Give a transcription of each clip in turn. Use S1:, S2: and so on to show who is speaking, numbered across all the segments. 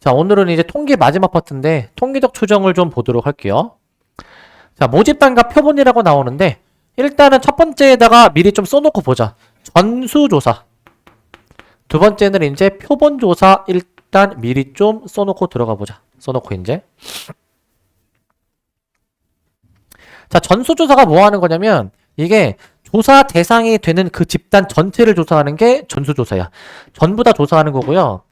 S1: 자, 오늘은 이제 통계 마지막 파트인데 통계적 추정을 좀 보도록 할게요. 자, 모집단과 표본이라고 나오는데 일단은 첫 번째에다가 미리 좀 써놓고 보자. 전수조사. 두 번째는 이제 표본조사 일단 미리 좀 써놓고 들어가 보자. 써놓고 이제. 자, 전수조사가 뭐 하는 거냐면 이게 조사 대상이 되는 그 집단 전체를 조사하는 게 전수조사야. 전부 다 조사하는 거고요.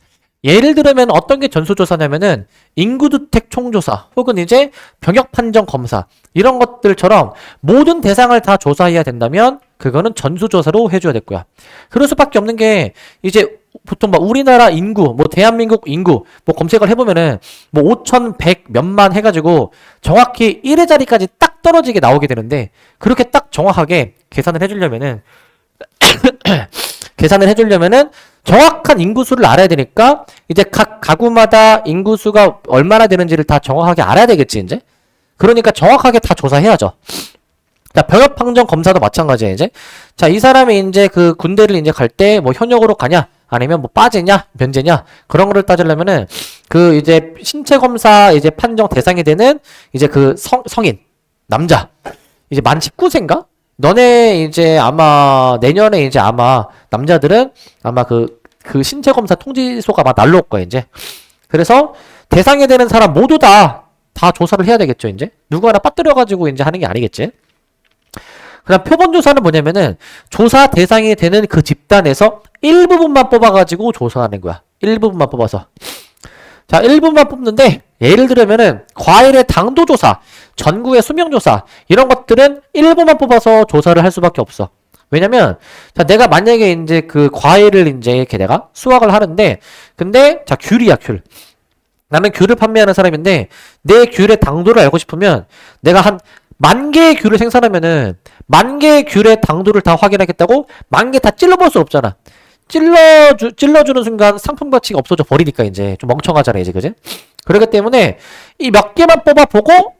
S1: 예를 들면 어떤 게 전수조사냐면은 인구주택 총조사 혹은 이제 병역 판정 검사 이런 것들처럼 모든 대상을 다 조사해야 된다면 그거는 전수조사로 해줘야 될 거야. 그럴 수밖에 없는 게 이제 보통 막 우리나라 인구, 뭐 대한민국 인구 뭐 검색을 해보면은 뭐 5,100 몇만 해가지고 정확히 1의 자리까지 딱 떨어지게 나오게 되는데 그렇게 딱 정확하게 계산을 해주려면은 정확한 인구수를 알아야 되니까 이제 각 가구마다 인구수가 얼마나 되는지를 다 정확하게 알아야 되겠지 이제. 그러니까 정확하게 다 조사해야죠. 자, 병역 판정 검사도 마찬가지야 이제. 자, 이 사람이 이제 그 군대를 이제 갈 때 뭐 현역으로 가냐 아니면 뭐 빠지냐 면제냐 그런 거를 따지려면은 그 이제 신체 검사 이제 판정 대상이 되는 이제 그 성인 남자 이제 만 19세인가? 너네 이제 아마 내년에 이제 아마 남자들은 아마 그 신체 검사 통지소가 아마 날라올 거야 이제. 그래서 대상이 되는 사람 모두 다 조사를 해야 되겠죠 이제. 누구 하나 빠뜨려가지고 이제 하는 게 아니겠지. 그다음 표본 조사는 뭐냐면은 조사 대상이 되는 그 집단에서 일부분만 뽑아가지고 조사하는 거야. 일부분만 뽑아서. 자, 일부분만 뽑는데 예를 들면은 과일의 당도 조사, 전구의 수명 조사 이런 것들은 일부만 뽑아서 조사를 할 수밖에 없어. 왜냐면 자, 내가 만약에 이제 그 과일을 이제 이렇게 내가 수확을 하는데 근데 자, 귤이야, 귤. 나는 귤을 판매하는 사람인데 내 귤의 당도를 알고 싶으면 내가 한 10,000개의 귤을 생산하면은 10,000개의 귤의 당도를 다 확인하겠다고 10,000개 다 찔러볼 수 없잖아. 찔러주는 순간 상품 가치가 없어져 버리니까 이제 좀 멍청하잖아 이제 그지? 그렇기 때문에 이 몇 개만 뽑아보고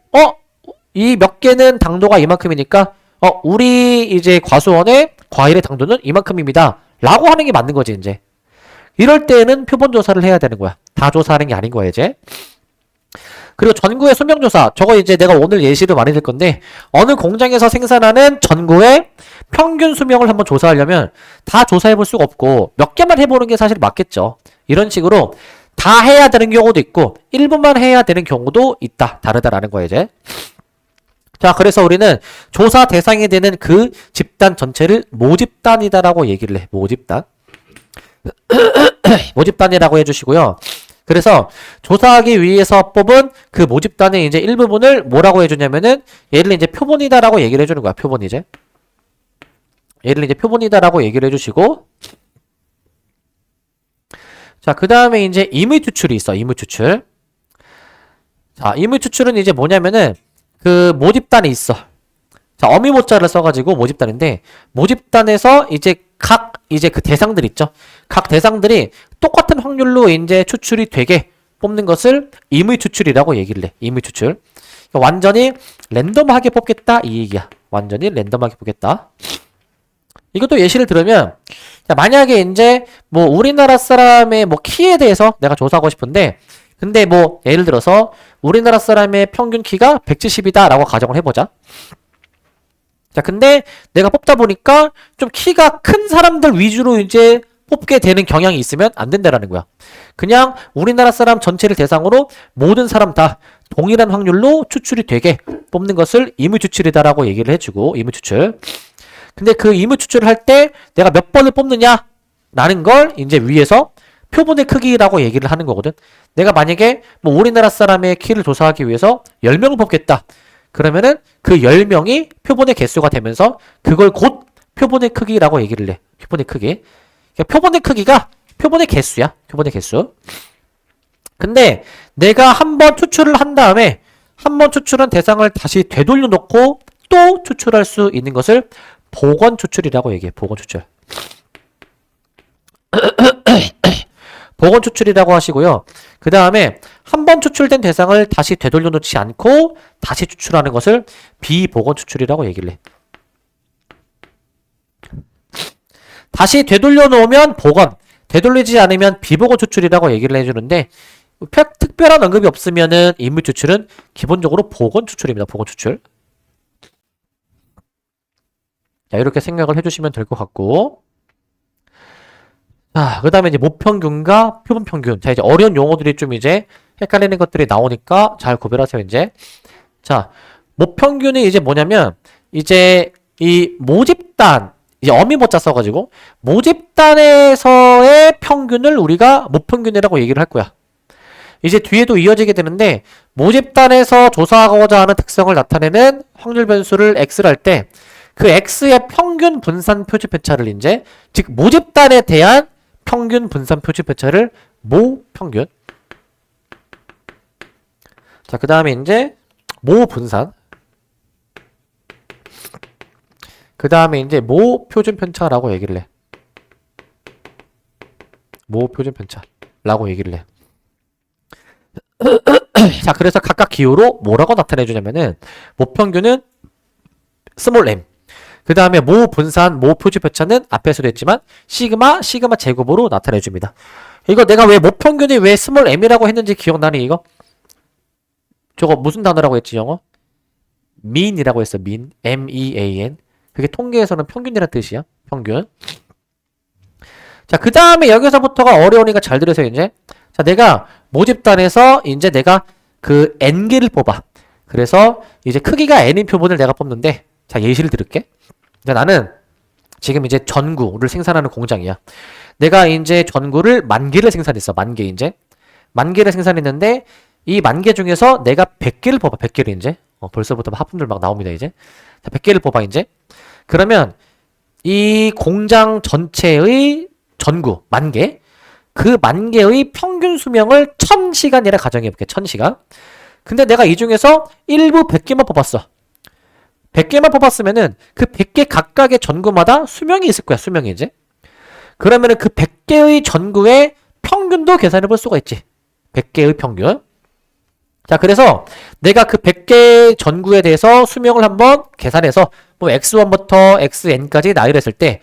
S1: 이 몇 개는 당도가 이만큼이니까 우리 이제 과수원의 과일의 당도는 이만큼입니다 라고 하는 게 맞는 거지 이제. 이럴 때는 표본 조사를 해야 되는 거야. 다 조사하는 게 아닌 거야 이제. 그리고 전구의 수명조사 저거 이제 내가 오늘 예시를 많이 들 건데 어느 공장에서 생산하는 전구의 평균 수명을 한번 조사하려면 다 조사해 볼 수가 없고 몇 개만 해보는 게 사실 맞겠죠. 이런 식으로 다 해야 되는 경우도 있고 일부만 해야 되는 경우도 있다. 다르다라는 거예요 이제. 자, 그래서 우리는 조사 대상이 되는 그 집단 전체를 모집단이다라고 얘기를 해. 모집단. 모집단이라고 해주시고요. 그래서 조사하기 위해서 뽑은 그 모집단의 이제 일부분을 뭐라고 해주냐면은 얘를 이제 표본이다라고 얘기를 해주는 거야. 표본 이제. 얘를 이제 표본이다라고 얘기를 해주시고 자, 그 다음에 이제 임의 추출이 있어. 임의 추출. 자, 임의 추출은 이제 뭐냐면은 그 모집단이 있어. 자, 어미모자를 써가지고 모집단인데 모집단에서 이제 각 이제 그 대상들 있죠. 각 대상들이 똑같은 확률로 이제 추출이 되게 뽑는 것을 임의 추출이라고 얘기를 해. 임의 추출. 그러니까 완전히 랜덤하게 뽑겠다 이 얘기야. 완전히 랜덤하게 뽑겠다. 이것도 예시를 들으면 자, 만약에 이제 뭐 우리나라 사람의 뭐 키에 대해서 내가 조사하고 싶은데 근데 뭐 예를 들어서 우리나라 사람의 평균 키가 170이다 라고 가정을 해보자. 자, 근데 내가 뽑다 보니까 좀 키가 큰 사람들 위주로 이제 뽑게 되는 경향이 있으면 안 된다라는 거야. 그냥 우리나라 사람 전체를 대상으로 모든 사람 다 동일한 확률로 추출이 되게 뽑는 것을 임의 추출이다라고 얘기를 해주고 임의 추출. 근데 그 임의 추출을 할 때 내가 몇 번을 뽑느냐라는 걸 이제 위에서 표본의 크기라고 얘기를 하는 거거든. 내가 만약에 뭐 우리나라 사람의 키를 조사하기 위해서 10명을 뽑겠다. 그러면은 그 10명이 표본의 개수가 되면서 그걸 곧 표본의 크기라고 얘기를 해. 표본의 크기. 그러니까 표본의 크기가 표본의 개수야. 표본의 개수. 근데 내가 한번 추출을 한 다음에 한번 추출한 대상을 다시 되돌려 놓고 또 추출할 수 있는 것을 복원 추출이라고 얘기해. 복원 추출. 복원 추출이라고 하시고요. 그 다음에 한 번 추출된 대상을 다시 되돌려 놓지 않고 다시 추출하는 것을 비복원 추출이라고 얘기를 해. 다시 되돌려 놓으면 복원, 되돌리지 않으면 비복원 추출이라고 얘기를 해주는데 특별한 언급이 없으면은 인물 추출은 기본적으로 보건 추출입니다. 보건 추출. 자, 이렇게 생각을 해주시면 될 것 같고. 자, 그 다음에 이제 모평균과 표본평균. 자, 이제 어려운 용어들이 좀 이제 헷갈리는 것들이 나오니까 잘 구별하세요, 이제. 자, 모평균이 이제 뭐냐면, 이제 이 모집단, 이제 어미모자 써가지고, 모집단에서의 평균을 우리가 모평균이라고 얘기를 할 거야. 이제 뒤에도 이어지게 되는데, 모집단에서 조사하고자 하는 특성을 나타내는 확률 변수를 x를 할 때, 그 x의 평균 분산 표준 편차를 이제, 즉, 모집단에 대한 평균 분산 표준 편차를 모평균. 자, 그 다음에 이제, 모분산. 그 다음에 이제 모표준 편차라고 얘기를 해. 모표준 편차라고 얘기를 해. 자, 그래서 각각 기호로 뭐라고 나타내주냐면은 모평균은 스몰 m. 그 다음에 모분산, 모표준 편차는 앞에서도 했지만 시그마 제곱으로 나타내줍니다. 이거 내가 왜 모평균이 왜 스몰 m이라고 했는지 기억나니 이거? 저거 무슨 단어라고 했지 영어? mean이라고 했어. mean. mean. 그게 통계에서는 평균이라는 뜻이야. 평균. 자, 그 다음에 여기서부터가 어려우니까 잘 들으세요, 이제. 자, 내가 모집단에서 이제 내가 그 n개를 뽑아. 그래서 이제 크기가 n인 표본을 내가 뽑는데, 자, 예시를 들을게. 나는 지금 이제 전구를 생산하는 공장이야. 내가 이제 전구를 10,000개를 생산했어. 10,000개 이제. 10,000개를 생산했는데, 이 10,000개 중에서 내가 100개를 뽑아. 100개를 이제. 벌써부터 하품들 막 나옵니다, 이제. 자, 100개를 뽑아, 이제. 그러면 이 공장 전체의 전구 10,000개, 그 10,000개의 평균 수명을 1000시간이라 가정해볼게. 1000시간. 근데 내가 이 중에서 일부 100개만 뽑았어. 100개만 뽑았으면은 그 100개 각각의 전구마다 수명이 있을 거야. 수명이 이제. 그러면은 그 100개의 전구의 평균도 계산해 볼 수가 있지. 100개의 평균. 자, 그래서 내가 그 100개 전구에 대해서 수명을 한번 계산해서 뭐 x1부터 xn까지 나열을 했을 때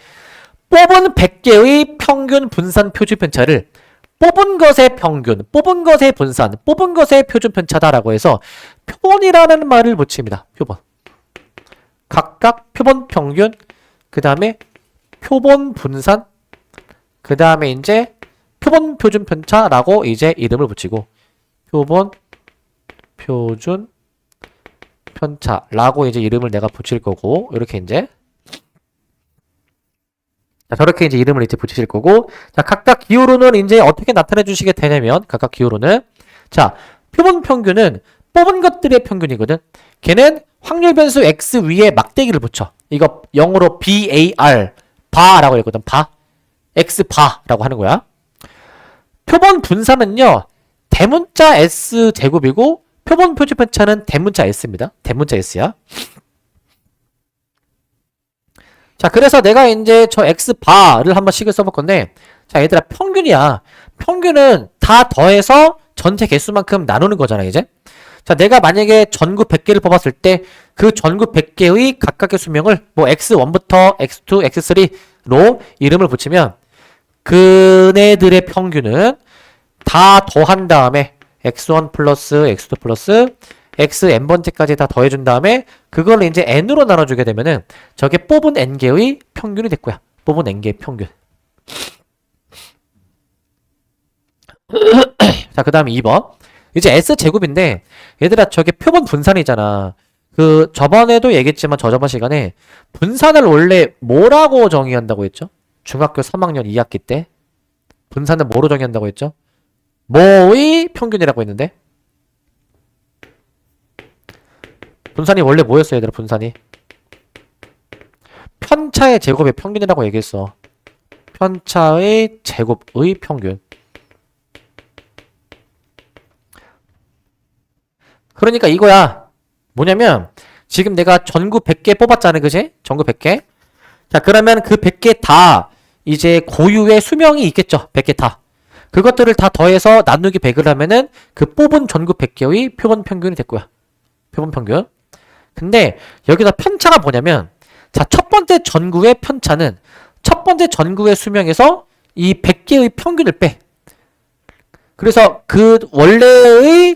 S1: 뽑은 100개의 평균 분산 표준 편차를 뽑은 것의 평균, 뽑은 것의 분산, 뽑은 것의 표준 편차다라고 해서 표본이라는 말을 붙입니다. 표본. 각각 표본 평균, 그 다음에 표본 분산, 그 다음에 이제 표본 표준 편차라고 이제 이름을 붙이고 표본 표준 편차라고 이제 이름을 내가 붙일 거고, 이렇게 이제. 자, 저렇게 이제 이름을 이제 붙이실 거고, 자, 각각 기호로는 이제 어떻게 나타내 주시게 되냐면, 각각 기호로는, 자, 표본 평균은 뽑은 것들의 평균이거든. 걔는 확률 변수 x 위에 막대기를 붙여. 이거 영어로 bar, 바라고 했거든. 바. x 바라고 하는 거야. 표본 분산은요, 대문자 s 제곱이고, 표본 표준 편차는 대문자 s입니다. 대문자 s야. 자, 그래서 내가 이제 저 x바를 한번 식을 써볼 건데, 자, 얘들아, 평균이야. 평균은 다 더해서 전체 개수만큼 나누는 거잖아, 이제. 자, 내가 만약에 전구 100개를 뽑았을 때, 그 전구 100개의 각각의 수명을 뭐 x1부터 x2, x3로 이름을 붙이면, 그네들의 평균은 다 더한 다음에, x1 플러스 x2 플러스 xn번째까지 다 더해준 다음에 그걸 이제 n으로 나눠주게 되면은 저게 뽑은 n개의 평균이 될 거야. 뽑은 n개의 평균. 자, 그 다음에 2번. 이제 s제곱인데 얘들아, 저게 표본 분산이잖아. 그 저번에도 얘기했지만 저저번 시간에 분산을 원래 뭐라고 정의한다고 했죠? 중학교 3학년 2학기 때 분산을 뭐로 정의한다고 했죠? 뭐의 평균이라고 했는데, 분산이 원래 뭐였어, 얘들아? 분산이 편차의 제곱의 평균이라고 얘기했어. 편차의 제곱의 평균. 그러니까 이거야. 뭐냐면 지금 내가 전구 100개 뽑았잖아, 그지? 전구 100개. 자, 그러면 그 100개 다 이제 고유의 수명이 있겠죠. 100개 다. 그것들을 다 더해서 나누기 100을 하면은 그 뽑은 전구 100개의 표본 평균이 될 거야. 표본 평균. 근데 여기서 편차가 뭐냐면, 자, 첫 번째 전구의 편차는 첫 번째 전구의 수명에서 이 100개의 평균을 빼. 그래서 그 원래의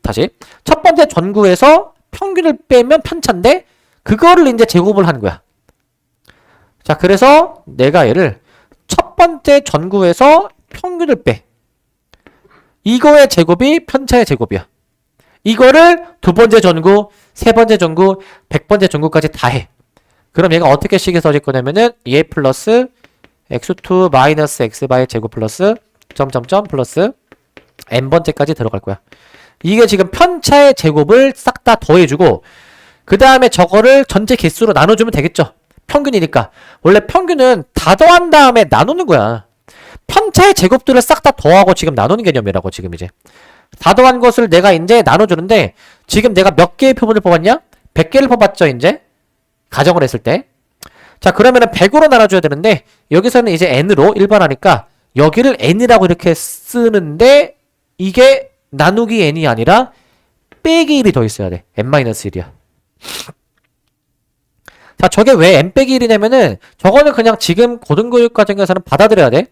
S1: 다시 첫 번째 전구에서 평균을 빼면 편차인데 그거를 이제 제곱을 한 거야. 자, 그래서 내가 얘를 첫 번째 전구에서 평균을 빼. 이거의 제곱이 편차의 제곱이야. 이거를 두 번째 전구, 세 번째 전구, 100번째 전구까지 다 해. 그럼 얘가 어떻게 식이 써질 거냐면은 a 플러스 x2 마이너스 x바의 제곱 플러스 점점점 플러스 n번째까지 들어갈 거야. 이게 지금 편차의 제곱을 싹 다 더해주고 그 다음에 저거를 전체 개수로 나눠주면 되겠죠. 평균이니까. 원래 평균은 다 더한 다음에 나누는 거야. 편차의 제곱들을 싹 다 더하고 지금 나누는 개념이라고 지금 이제. 다 더한 것을 내가 이제 나눠주는데 지금 내가 몇 개의 표본을 뽑았냐? 100개를 뽑았죠 이제. 가정을 했을 때. 자, 그러면은 100으로 나눠줘야 되는데 여기서는 이제 n으로 일반하니까 여기를 n이라고 이렇게 쓰는데 이게 나누기 n이 아니라 빼기 1이 더 있어야 돼. n-1이야. 자, 저게 왜 n 빼기 1이냐면은 저거는 그냥 지금 고등교육 과정에서는 받아들여야 돼.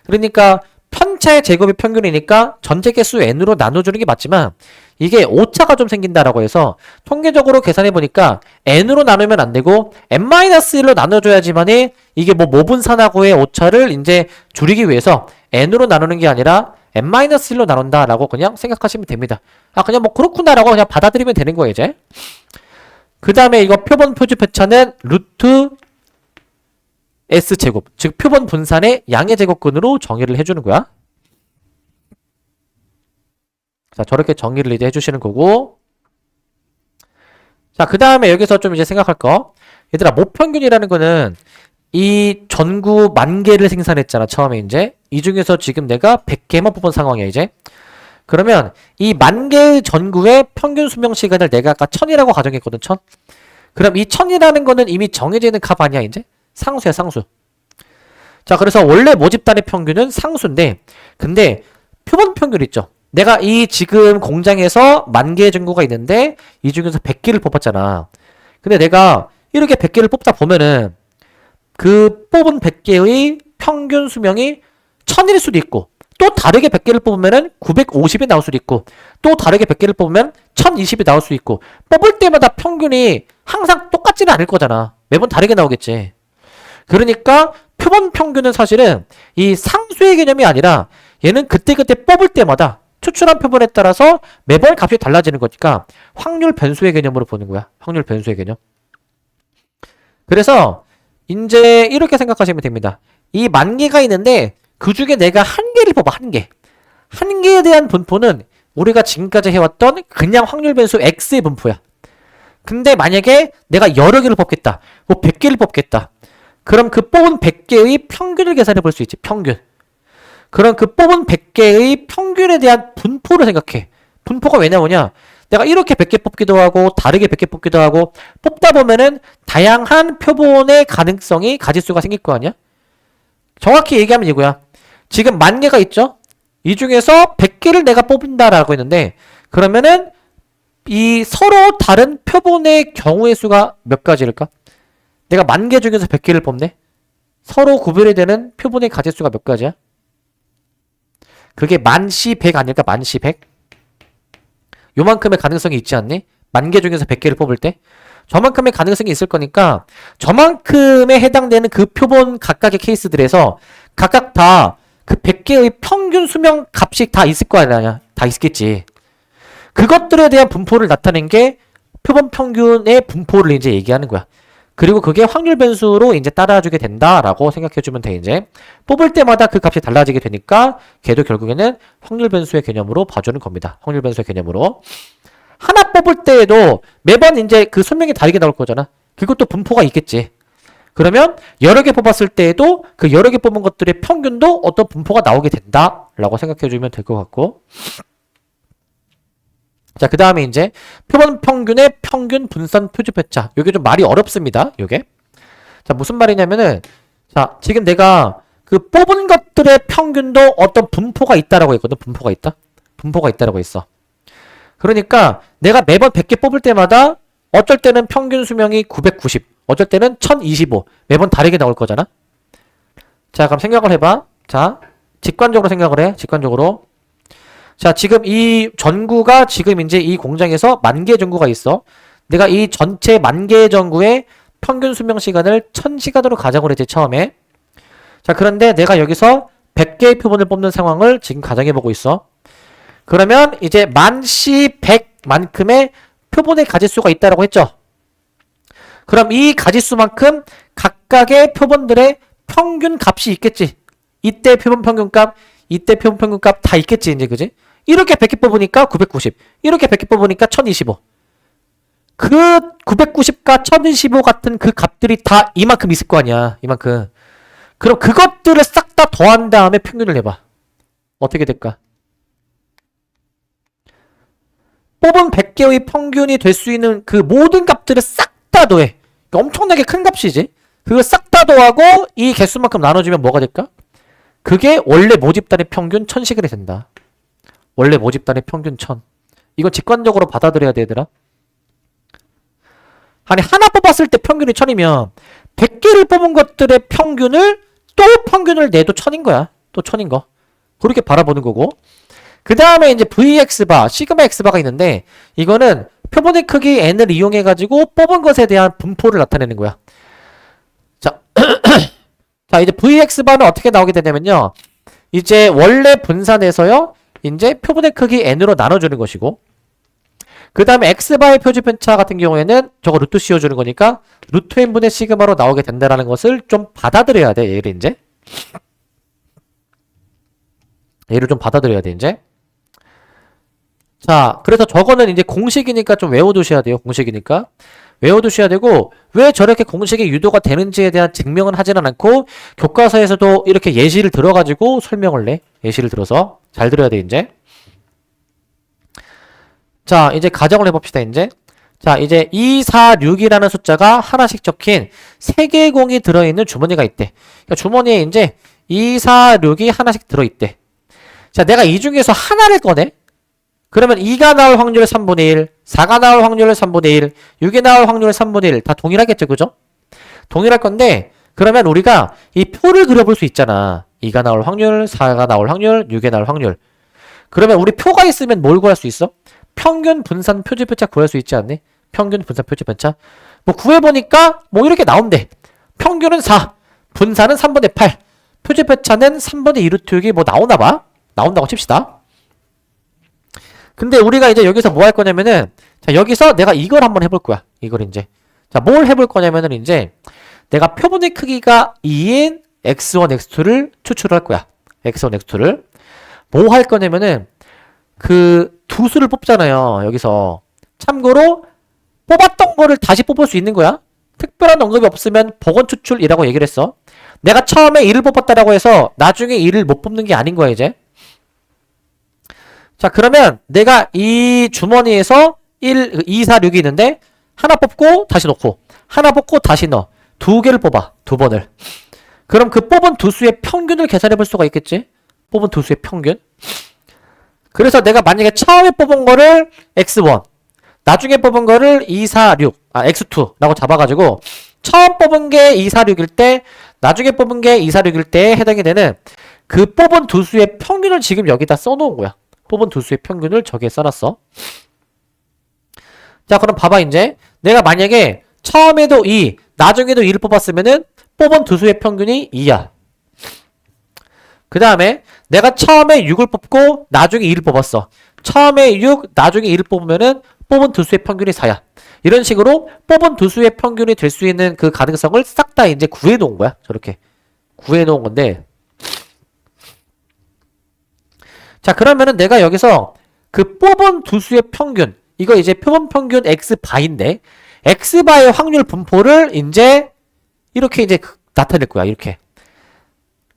S1: 그러니까 편차의 제곱이 평균이니까 전체 개수 n으로 나눠주는 게 맞지만 이게 오차가 좀 생긴다라고 해서 통계적으로 계산해 보니까 n으로 나누면 안 되고 n-1로 나눠줘야지만이 이게 뭐 모분산하고의 오차를 이제 줄이기 위해서 n으로 나누는 게 아니라 n-1로 나눈다라고 그냥 생각하시면 됩니다. 아, 그냥 뭐 그렇구나라고 그냥 받아들이면 되는 거예요 이제. 그 다음에 이거 표본 표주 편차는 루트 S제곱, 즉 표본 분산의 양의 제곱근으로 정의를 해주는 거야. 자, 저렇게 정의를 이제 해주시는 거고. 자, 그 다음에 여기서 좀 이제 생각할 거. 얘들아, 모평균이라는 거는 이 전구 10,000개를 생산했잖아, 처음에 이제. 이 중에서 지금 내가 100개만 뽑은 상황이야, 이제. 그러면 이 10,000개의 전구의 평균 수명 시간을 내가 아까 1000이라고 가정했거든, 1000. 그럼 이 1000이라는 거는 이미 정해져 있는 값 아니야, 이제? 상수야, 상수. 자, 그래서 원래 모집단의 평균은 상수인데, 근데 표본 평균 있죠? 내가 이 지금 공장에서 10,000개의 전구가 있는데, 이 중에서 100개를 뽑았잖아. 근데 내가 이렇게 100개를 뽑다 보면은, 그 뽑은 100개의 평균 수명이 1000일 수도 있고, 또 다르게 100개를 뽑으면은 950이 나올 수도 있고, 또 다르게 100개를 뽑으면 1020이 나올 수도 있고, 뽑을 때마다 평균이 항상 똑같지는 않을 거잖아. 매번 다르게 나오겠지. 그러니까 표본 평균은 사실은 이 상수의 개념이 아니라 얘는 그때그때 뽑을 때마다 추출한 표본에 따라서 매번 값이 달라지는 거니까 확률 변수의 개념으로 보는 거야. 확률 변수의 개념. 그래서 이제 이렇게 생각하시면 됩니다. 이 10,000개가 있는데 그 중에 내가 한 개를 뽑아, 한 개. 한 개에 대한 분포는 우리가 지금까지 해왔던 그냥 확률 변수 X의 분포야. 근데 만약에 내가 여러 개를 뽑겠다. 뭐 100개를 뽑겠다. 그럼 그 뽑은 100개의 평균을 계산해 볼 수 있지. 평균. 그럼 그 뽑은 100개의 평균에 대한 분포를 생각해. 분포가 왜 나오냐? 내가 이렇게 100개 뽑기도 하고 다르게 100개 뽑기도 하고 뽑다 보면은 다양한 표본의 가능성이 가지수가 생길 거 아니야? 정확히 얘기하면 이거야. 지금 10,000개가 있죠? 이 중에서 100개를 내가 뽑는다라고 했는데 그러면은 이 서로 다른 표본의 경우의 수가 몇 가지일까? 내가 10,000개 중에서 100개를 뽑네? 서로 구별이 되는 표본의 가지수가 몇 가지야? 그게 만시 100 아닐까? 만시 100? 요만큼의 가능성이 있지 않니? 10,000개 중에서 100개를 뽑을 때? 저만큼의 가능성이 있을 거니까 저만큼에 해당되는 그 표본 각각의 케이스들에서 각각 다 그 100개의 평균 수명 값이 다 있을 거 아니야? 다 있겠지. 그것들에 대한 분포를 나타낸 게 표본 평균의 분포를 이제 얘기하는 거야. 그리고 그게 확률 변수로 이제 따라주게 된다라고 생각해주면 돼, 이제. 뽑을 때마다 그 값이 달라지게 되니까 걔도 결국에는 확률 변수의 개념으로 봐주는 겁니다. 확률 변수의 개념으로. 하나 뽑을 때에도 매번 이제 그 수명이 다르게 나올 거잖아. 그것도 분포가 있겠지. 그러면 여러 개 뽑았을 때에도 그 여러 개 뽑은 것들의 평균도 어떤 분포가 나오게 된다라고 생각해주면 될 것 같고. 자, 그 다음에 이제 표본 평균의 평균 분산 표주 편차. 요게 좀 말이 어렵습니다. 요게. 자, 무슨 말이냐면은 자, 지금 내가 그 뽑은 것들의 평균도 어떤 분포가 있다라고 했거든. 분포가 있다. 분포가 있다라고 했어. 그러니까 내가 매번 100개 뽑을 때마다 어쩔 때는 평균 수명이 990, 어쩔 때는 1025. 매번 다르게 나올 거잖아. 자, 그럼 생각을 해봐. 자, 직관적으로 생각을 해. 직관적으로. 자, 지금 이 전구가 지금 이제 이 공장에서 10,000개 전구가 있어. 내가 이 전체 10,000개의 전구의 평균 수명 시간을 1000시간으로 가정을 했지, 처음에. 자, 그런데 내가 여기서 100개의 표본을 뽑는 상황을 지금 가정해보고 있어. 그러면 이제 만시 100만큼의 표본의 가짓수가 있다라고 했죠. 그럼 이 가짓수만큼 각각의 표본들의 평균 값이 있겠지. 이때 표본 평균값, 이때 표본 평균값 다 있겠지, 이제, 그지? 이렇게 100개 뽑으니까 990. 이렇게 100개 뽑으니까 1025. 그 990과 1025 같은 그 값들이 다 이만큼 있을 거 아니야. 이만큼. 그럼 그것들을 싹 다 더한 다음에 평균을 내봐. 어떻게 될까? 뽑은 100개의 평균이 될 수 있는 그 모든 값들을 싹 다 더해. 엄청나게 큰 값이지. 그걸 싹 다 더하고 이 개수만큼 나눠주면 뭐가 될까? 그게 원래 모집단의 평균 1000시간이 된다. 원래 모집단의 평균 1000. 이거 직관적으로 받아들여야 되더라. 아니, 하나 뽑았을 때 평균이 1000이면 100개를 뽑은 것들의 평균을 또 평균을 내도 1000인 거야. 또 1000인 거. 그렇게 바라보는 거고. 그 다음에 이제 VX바, 시그마 X바가 있는데 이거는 표본의 크기 N을 이용해가지고 뽑은 것에 대한 분포를 나타내는 거야. 자, 자, 이제 VX바는 어떻게 나오게 되냐면요. 이제 원래 분산에서요. 이제 표본의 크기 N으로 나눠주는 것이고, 그 다음에 X바의 표준 편차 같은 경우에는 저거 루트 씌워주는 거니까 루트 N분의 시그마로 나오게 된다라는 것을 좀 받아들여야 돼. 얘를 이제. 얘를 좀 받아들여야 돼, 이제. 자, 그래서 저거는 이제 공식이니까 좀 외워두셔야 돼요. 공식이니까. 외워두셔야 되고, 왜 저렇게 공식이 유도가 되는지에 대한 증명은 하지는 않고, 교과서에서도 이렇게 예시를 들어가지고 설명을 내. 예시를 들어서. 잘 들어야 돼, 이제. 자, 이제 가정을 해봅시다, 이제. 자, 이제 2, 4, 6이라는 숫자가 하나씩 적힌 3개의 공이 들어있는 주머니가 있대. 그러니까 주머니에 이제 2, 4, 6이 하나씩 들어있대. 자, 내가 이 중에서 하나를 꺼내. 그러면 2가 나올 확률 3분의 1, 4가 나올 확률 3분의 1, 6이 나올 확률 3분의 1. 다 동일하겠죠, 그죠? 동일할 건데, 그러면 우리가 이 표를 그려볼 수 있잖아. 2가 나올 확률, 4가 나올 확률, 6이 나올 확률. 그러면 우리 표가 있으면 뭘 구할 수 있어? 평균 분산 표준 편차 구할 수 있지 않니? 평균 분산 표준 편차. 뭐 구해보니까 뭐 이렇게 나온대. 평균은 4, 분산은 3분의 8, 표준 편차는 3분의 2 루트 6이 뭐 나오나봐. 나온다고 칩시다. 근데 우리가 이제 여기서 뭐 할 거냐면은, 자, 여기서 내가 이걸 한번 해볼 거야. 이걸 이제. 자, 뭘 해볼 거냐면은 이제 내가 표본의 크기가 2인 x1, x2를 추출할 거야. x1, x2를. 뭐 할 거냐면은 그 두 수를 뽑잖아요. 여기서. 참고로 뽑았던 거를 다시 뽑을 수 있는 거야. 특별한 언급이 없으면 복원 추출이라고 얘기를 했어. 내가 처음에 1을 뽑았다라고 해서 나중에 1을 못 뽑는 게 아닌 거야, 이제. 자, 그러면 내가 이 주머니에서 1, 2, 4, 6이 있는데 하나 뽑고 다시 넣고 하나 뽑고 다시 넣어. 두 개를 뽑아. 두 번을. 그럼 그 뽑은 두 수의 평균을 계산해 볼 수가 있겠지? 뽑은 두 수의 평균. 그래서 내가 만약에 처음에 뽑은 거를 x1, 나중에 뽑은 거를 2, 4, 6, x2라고 잡아가지고 처음 뽑은 게 2, 4, 6일 때, 나중에 뽑은 게 2, 4, 6일 때에 해당이 되는 그 뽑은 두 수의 평균을 지금 여기다 써놓은 거야. 뽑은 두 수의 평균을 저기에 써놨어. 자, 그럼 봐봐, 이제. 내가 만약에 처음에도 2, 나중에도 2를 뽑았으면은 뽑은 두 수의 평균이 2야. 그 다음에 내가 처음에 6을 뽑고 나중에 2를 뽑았어. 처음에 6, 나중에 2를 뽑으면은 뽑은 두 수의 평균이 4야. 이런 식으로 뽑은 두 수의 평균이 될 수 있는 그 가능성을 싹 다 이제 구해 놓은 거야. 저렇게. 구해 놓은 건데. 자, 그러면은 내가 여기서 그 뽑은 두 수의 평균, 이거 이제 표본 평균 x바인데, x바의 확률 분포를 이제 이렇게 이제 나타낼 거야. 이렇게.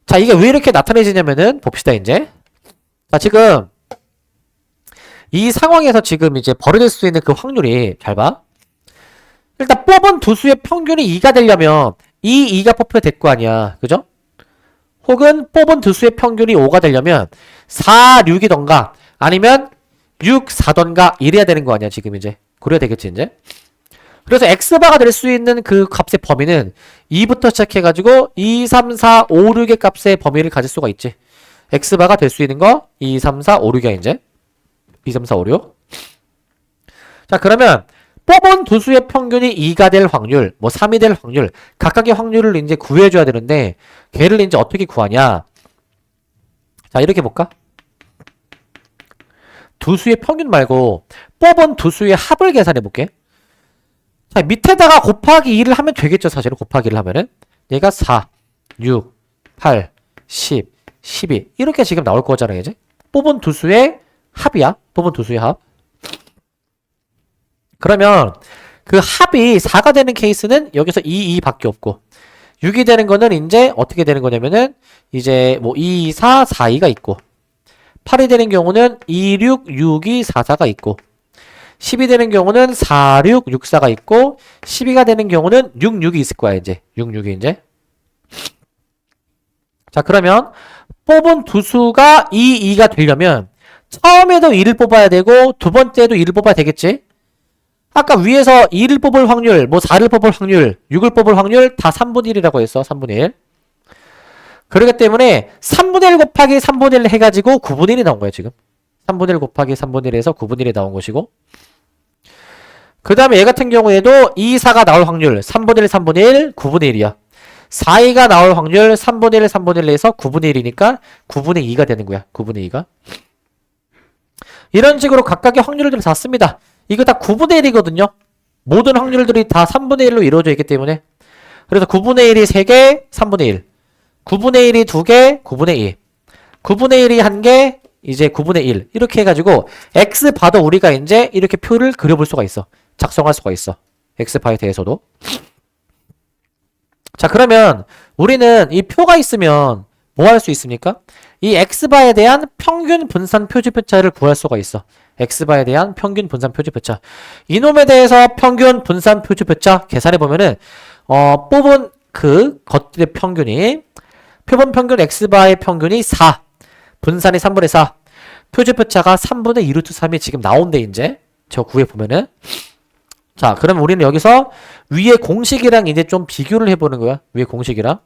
S1: 자, 이게 왜 이렇게 나타내지냐면은 봅시다, 이제. 자, 지금 이 상황에서 지금 이제 벌어질 수 있는 그 확률이, 잘 봐. 일단 뽑은 두 수의 평균이 2가 되려면 2가 뽑혀야 될 거 아니야. 그죠? 혹은 뽑은 두 수의 평균이 5가 되려면 4, 6이던가 아니면 6, 4던가 이래야 되는 거 아니야, 지금 이제. 그래야 되겠지, 이제. 그래서 x바가 될 수 있는 그 값의 범위는 2부터 시작해가지고 2, 3, 4, 5, 6의 값의 범위를 가질 수가 있지. x바가 될 수 있는 거 2, 3, 4, 5, 6이야, 이제. 2, 3, 4, 5, 6. 자, 그러면 뽑은 두 수의 평균이 2가 될 확률, 뭐 3이 될 확률, 각각의 확률을 이제 구해줘야 되는데, 걔를 이제 어떻게 구하냐? 자, 이렇게 볼까? 두 수의 평균 말고, 뽑은 두 수의 합을 계산해 볼게. 자, 밑에다가 곱하기 2를 하면 되겠죠, 사실은. 곱하기 1을 하면은. 얘가 4, 6, 8, 10, 12. 이렇게 지금 나올 거잖아요, 이제. 뽑은 두 수의 합이야. 뽑은 두 수의 합. 그러면 그 합이 4가 되는 케이스는 여기서 2, 2밖에 없고 6이 되는 거는 이제 어떻게 되는 거냐면은 이제 뭐 2, 4, 4, 2가 있고 8이 되는 경우는 2, 6, 6, 2, 4, 4가 있고 10이 되는 경우는 4, 6, 6, 4가 있고 12가 되는 경우는 6, 6이 있을 거야 이제 6, 6이 이제. 자, 그러면 뽑은 두 수가 2, 2가 되려면 처음에도 2를 뽑아야 되고 두 번째도 2를 뽑아야 되겠지. 아까 위에서 2를 뽑을 확률, 뭐 4를 뽑을 확률, 6을 뽑을 확률 다 3분의 1이라고 했어. 3분의 1. 그렇기 때문에 3분의 1 곱하기 3분의 1 해가지고 9분의 1이 나온 거야 지금. 3분의 1 곱하기 3분의 1에서 9분의 1이 나온 것이고 그 다음에 얘 같은 경우에도 2, 4가 나올 확률 3분의 1, 3분의 1, 9분의 1이야. 4, 2가 나올 확률 3분의 1, 3분의 1에서 9분의 1이니까 9분의 2가 되는 거야. 9분의 2가. 이런 식으로 각각의 확률들을 다 씁니다. 이거 다 9분의 1이거든요. 모든 확률들이 다 3분의 1로 이루어져 있기 때문에. 그래서 9분의 1이 3개, 3분의 1. 9분의 1이 2개, 9분의 2. 9분의 1이 1개, 이제 9분의 1. 이렇게 해가지고 x 봐도 우리가 이제 이렇게 표를 그려볼 수가 있어. 작성할 수가 있어. x바에 대해서도. 자, 그러면 우리는 이 표가 있으면 뭐 할 수 있습니까? 이 x바에 대한 평균 분산 표준표차를 구할 수가 있어. x바에 대한 평균 분산 표준표차. 이놈에 대해서 평균 분산 표준표차 계산해보면은 뽑은 그 것들의 평균이 표본 평균 x바의 평균이 4 분산이 3분의 4 표준표차가 3분의 2루트 3이 지금 나온대 이제 저 구해보면은. 자, 그러면 우리는 여기서 위에 공식이랑 이제 좀 비교를 해보는 거야. 위에 공식이랑.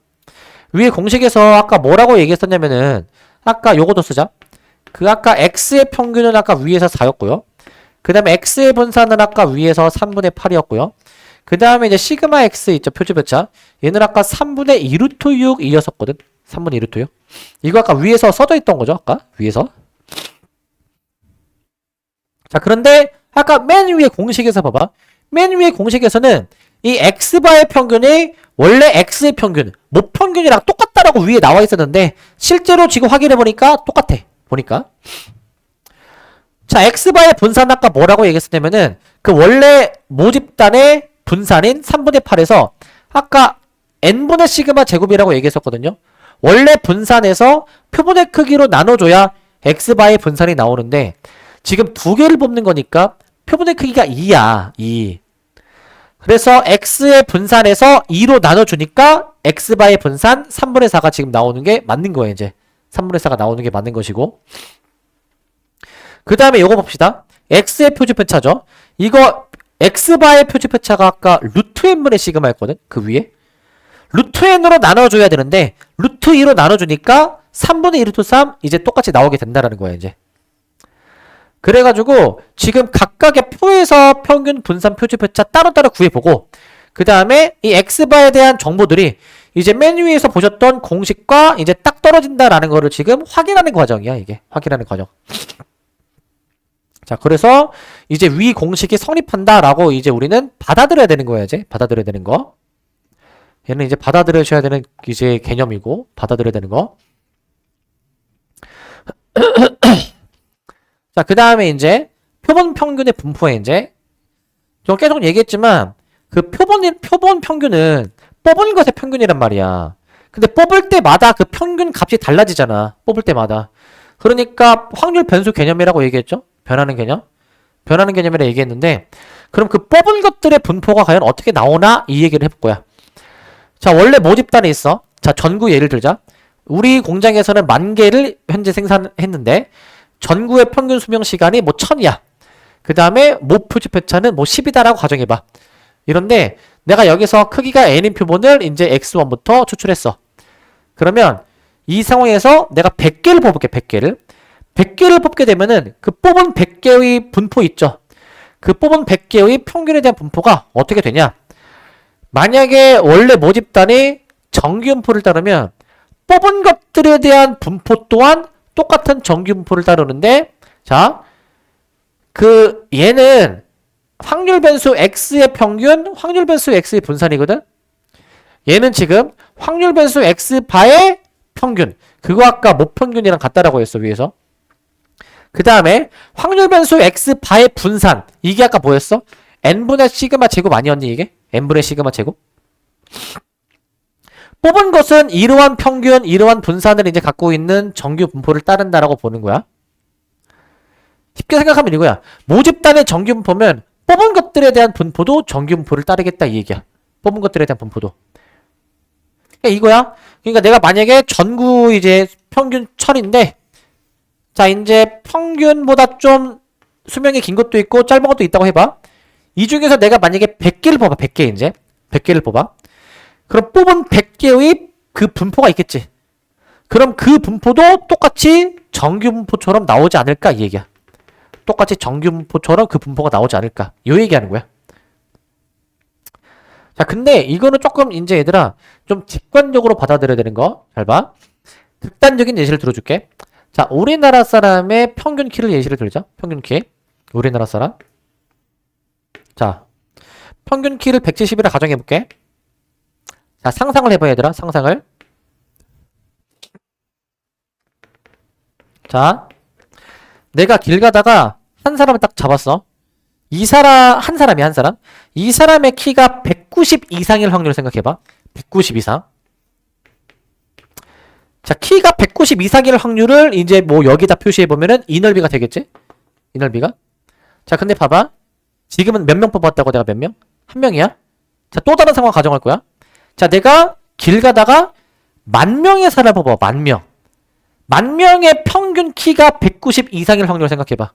S1: 위에 공식에서 아까 뭐라고 얘기했었냐면은 아까 요것도 쓰자. 그 아까 x의 평균은 아까 위에서 4였고요. 그 다음에 x의 분산은 아까 위에서 3분의 8이었고요. 그 다음에 이제 시그마 x 있죠. 표준표차. 얘는 아까 3분의 2루트 6이었었거든. 3분의 2루트 6. 이거 아까 위에서 써져 있던 거죠. 아까 위에서. 자, 그런데 아까 맨 위에 공식에서 봐봐. 맨 위에 공식에서는 이 x바의 평균이 원래 x의 평균, 모평균이랑 똑같다라고 위에 나와 있었는데 실제로 지금 확인해보니까 똑같아. 보니까. 자, x바의 분산 아까 뭐라고 얘기했었냐면은 그 원래 모집단의 분산인 3분의 8에서 아까 n분의 시그마 제곱이라고 얘기했었거든요. 원래 분산에서 표본의 크기로 나눠줘야 x바의 분산이 나오는데 지금 두 개를 뽑는 거니까 표본의 크기가 2야. 2. 그래서 x의 분산에서 2로 나눠주니까 x바의 분산 3분의 4가 지금 나오는 게 맞는 거예요. 이제 3분의 4가 나오는 게 맞는 것이고 그 다음에 요거 봅시다. x의 표준표차죠. 이거 x바의 표준표차가 아까 루트 n분의 시그마였거든. 그 위에 루트 n으로 나눠줘야 되는데 루트 2로 나눠주니까 3분의 1루트 3 이제 똑같이 나오게 된다라는 거야. 이제 그래가지고 지금 각각의 표에서 평균 분산 표준표차 따로따로 구해보고 그 다음에 이 x바에 대한 정보들이 이제 맨 위에서 보셨던 공식과 이제 딱 떨어진다라는 거를 지금 확인하는 과정이야. 이게 확인하는 과정. 자, 그래서 이제 위 공식이 성립한다라고 이제 우리는 받아들여야 되는 거야. 이제 받아들여야 되는 거. 얘는 이제 받아들여셔야 되는 이제 개념이고 받아들여야 되는 거. 자, 그 다음에 이제 표본 평균의 분포에 이제 좀 계속 얘기했지만 그 표본 평균은 뽑은 것의 평균이란 말이야. 근데 뽑을 때마다 그 평균 값이 달라지잖아. 뽑을 때마다. 그러니까 확률 변수 개념이라고 얘기했죠. 변하는 개념. 변하는 개념이라 얘기했는데 그럼 그 뽑은 것들의 분포가 과연 어떻게 나오나 이 얘기를 해볼 거야. 자, 원래 모집단에 있어. 자, 전구 예를 들자. 우리 공장에서는 10,000개를 현재 생산했는데 전구의 평균 수명 시간이 뭐 1000이야. 그 다음에 모 표준표차는 뭐 10이다라고 가정해봐. 이런데 내가 여기서 크기가 n인 표본을 이제 x1부터 추출했어. 그러면 이 상황에서 내가 100개를 뽑을게. 100개를. 100개를 뽑게 되면은 그 뽑은 100개의 분포 있죠. 그 뽑은 100개의 평균에 대한 분포가 어떻게 되냐? 만약에 원래 모집단이 정규분포를 따르면 뽑은 것들에 대한 분포 또한 똑같은 정규분포를 따르는데, 자, 그 얘는 확률 변수 x의 평균, 확률 변수 x의 분산이거든. 얘는 지금 확률 변수 x 바의 평균, 그거 아까 모평균이랑 같다라고 했어 위에서. 그 다음에 확률 변수 x 바의 분산, 이게 아까 뭐였어? n분의 시그마 제곱 아니었니 이게? n분의 시그마 제곱? 뽑은 것은 이러한 평균, 이러한 분산을 이제 갖고 있는 정규 분포를 따른다라고 보는 거야. 쉽게 생각하면 이거야. 모집단의 정규 분포면 뽑은 것들에 대한 분포도 정규 분포를 따르겠다 이 얘기야. 뽑은 것들에 대한 분포도. 그러니까 이거야. 그러니까 내가 만약에 전구 이제 평균 1000인데, 자 이제 평균보다 좀 수명이 긴 것도 있고 짧은 것도 있다고 해봐. 이 중에서 내가 만약에 100개를 뽑아. 100개 이제 100개를 뽑아. 그럼 뽑은 100개의 그 분포가 있겠지. 그럼 그 분포도 똑같이 정규 분포처럼 나오지 않을까 이 얘기야. 똑같이 정규 분포처럼 그 분포가 나오지 않을까, 요 얘기하는 거야. 자 근데 이거는 조금 이제 얘들아 좀 직관적으로 받아들여야 되는 거 잘 봐. 극단적인 예시를 들어줄게. 자 우리나라 사람의 평균 키를 예시를 들자. 평균 키 우리나라 사람. 자 평균 키를 170이라 가정해볼게. 자 상상을 해봐 얘들아. 상상을. 자 내가 길 가다가 한 사람을 딱 잡았어. 이 사람 한 사람이 한 사람. 이 사람의 키가 190 이상일 확률을 생각해봐. 190 이상. 자 키가 190 이상일 확률을 이제 뭐 여기다 표시해보면은 이 넓이가 되겠지? 이 넓이가. 자 근데 봐봐. 지금은 몇 명 뽑았다고 내가 몇 명? 한 명이야. 자 또 다른 상황 가정할 거야. 자 내가 길 가다가 10,000명의 사람을 뽑아. 10,000명. 10,000명의 평균 키가 190 이상일 확률을 생각해봐.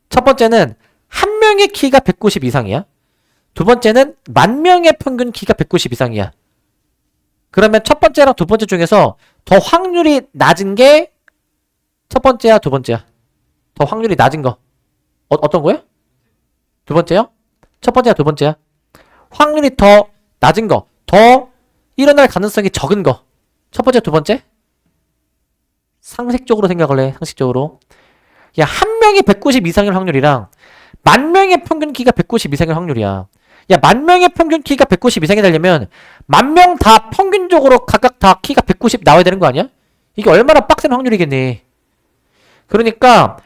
S1: 첫 번째는 한 명의 키가 190 이상이야. 두 번째는 10,000명의 평균 키가 190 이상이야. 그러면 첫 번째랑 두 번째 중에서 더 확률이 낮은 게 첫 번째야, 두 번째야? 더 확률이 낮은 거. 어떤 거야? 두 번째요? 첫 번째야, 두 번째야? 확률이 더 낮은 거. 더 일어날 가능성이 적은 거. 첫 번째, 두 번째? 상식적으로 생각을 해. 상식적으로. 야, 한 명이 190 이상일 확률이랑 10,000명의 평균 키가 190 이상일 확률이야. 야, 10,000명의 평균 키가 190 이상이 되려면 10,000명 다 평균적으로 각각 다 키가 190 나와야 되는 거 아니야? 이게 얼마나 빡센 확률이겠니? 그러니까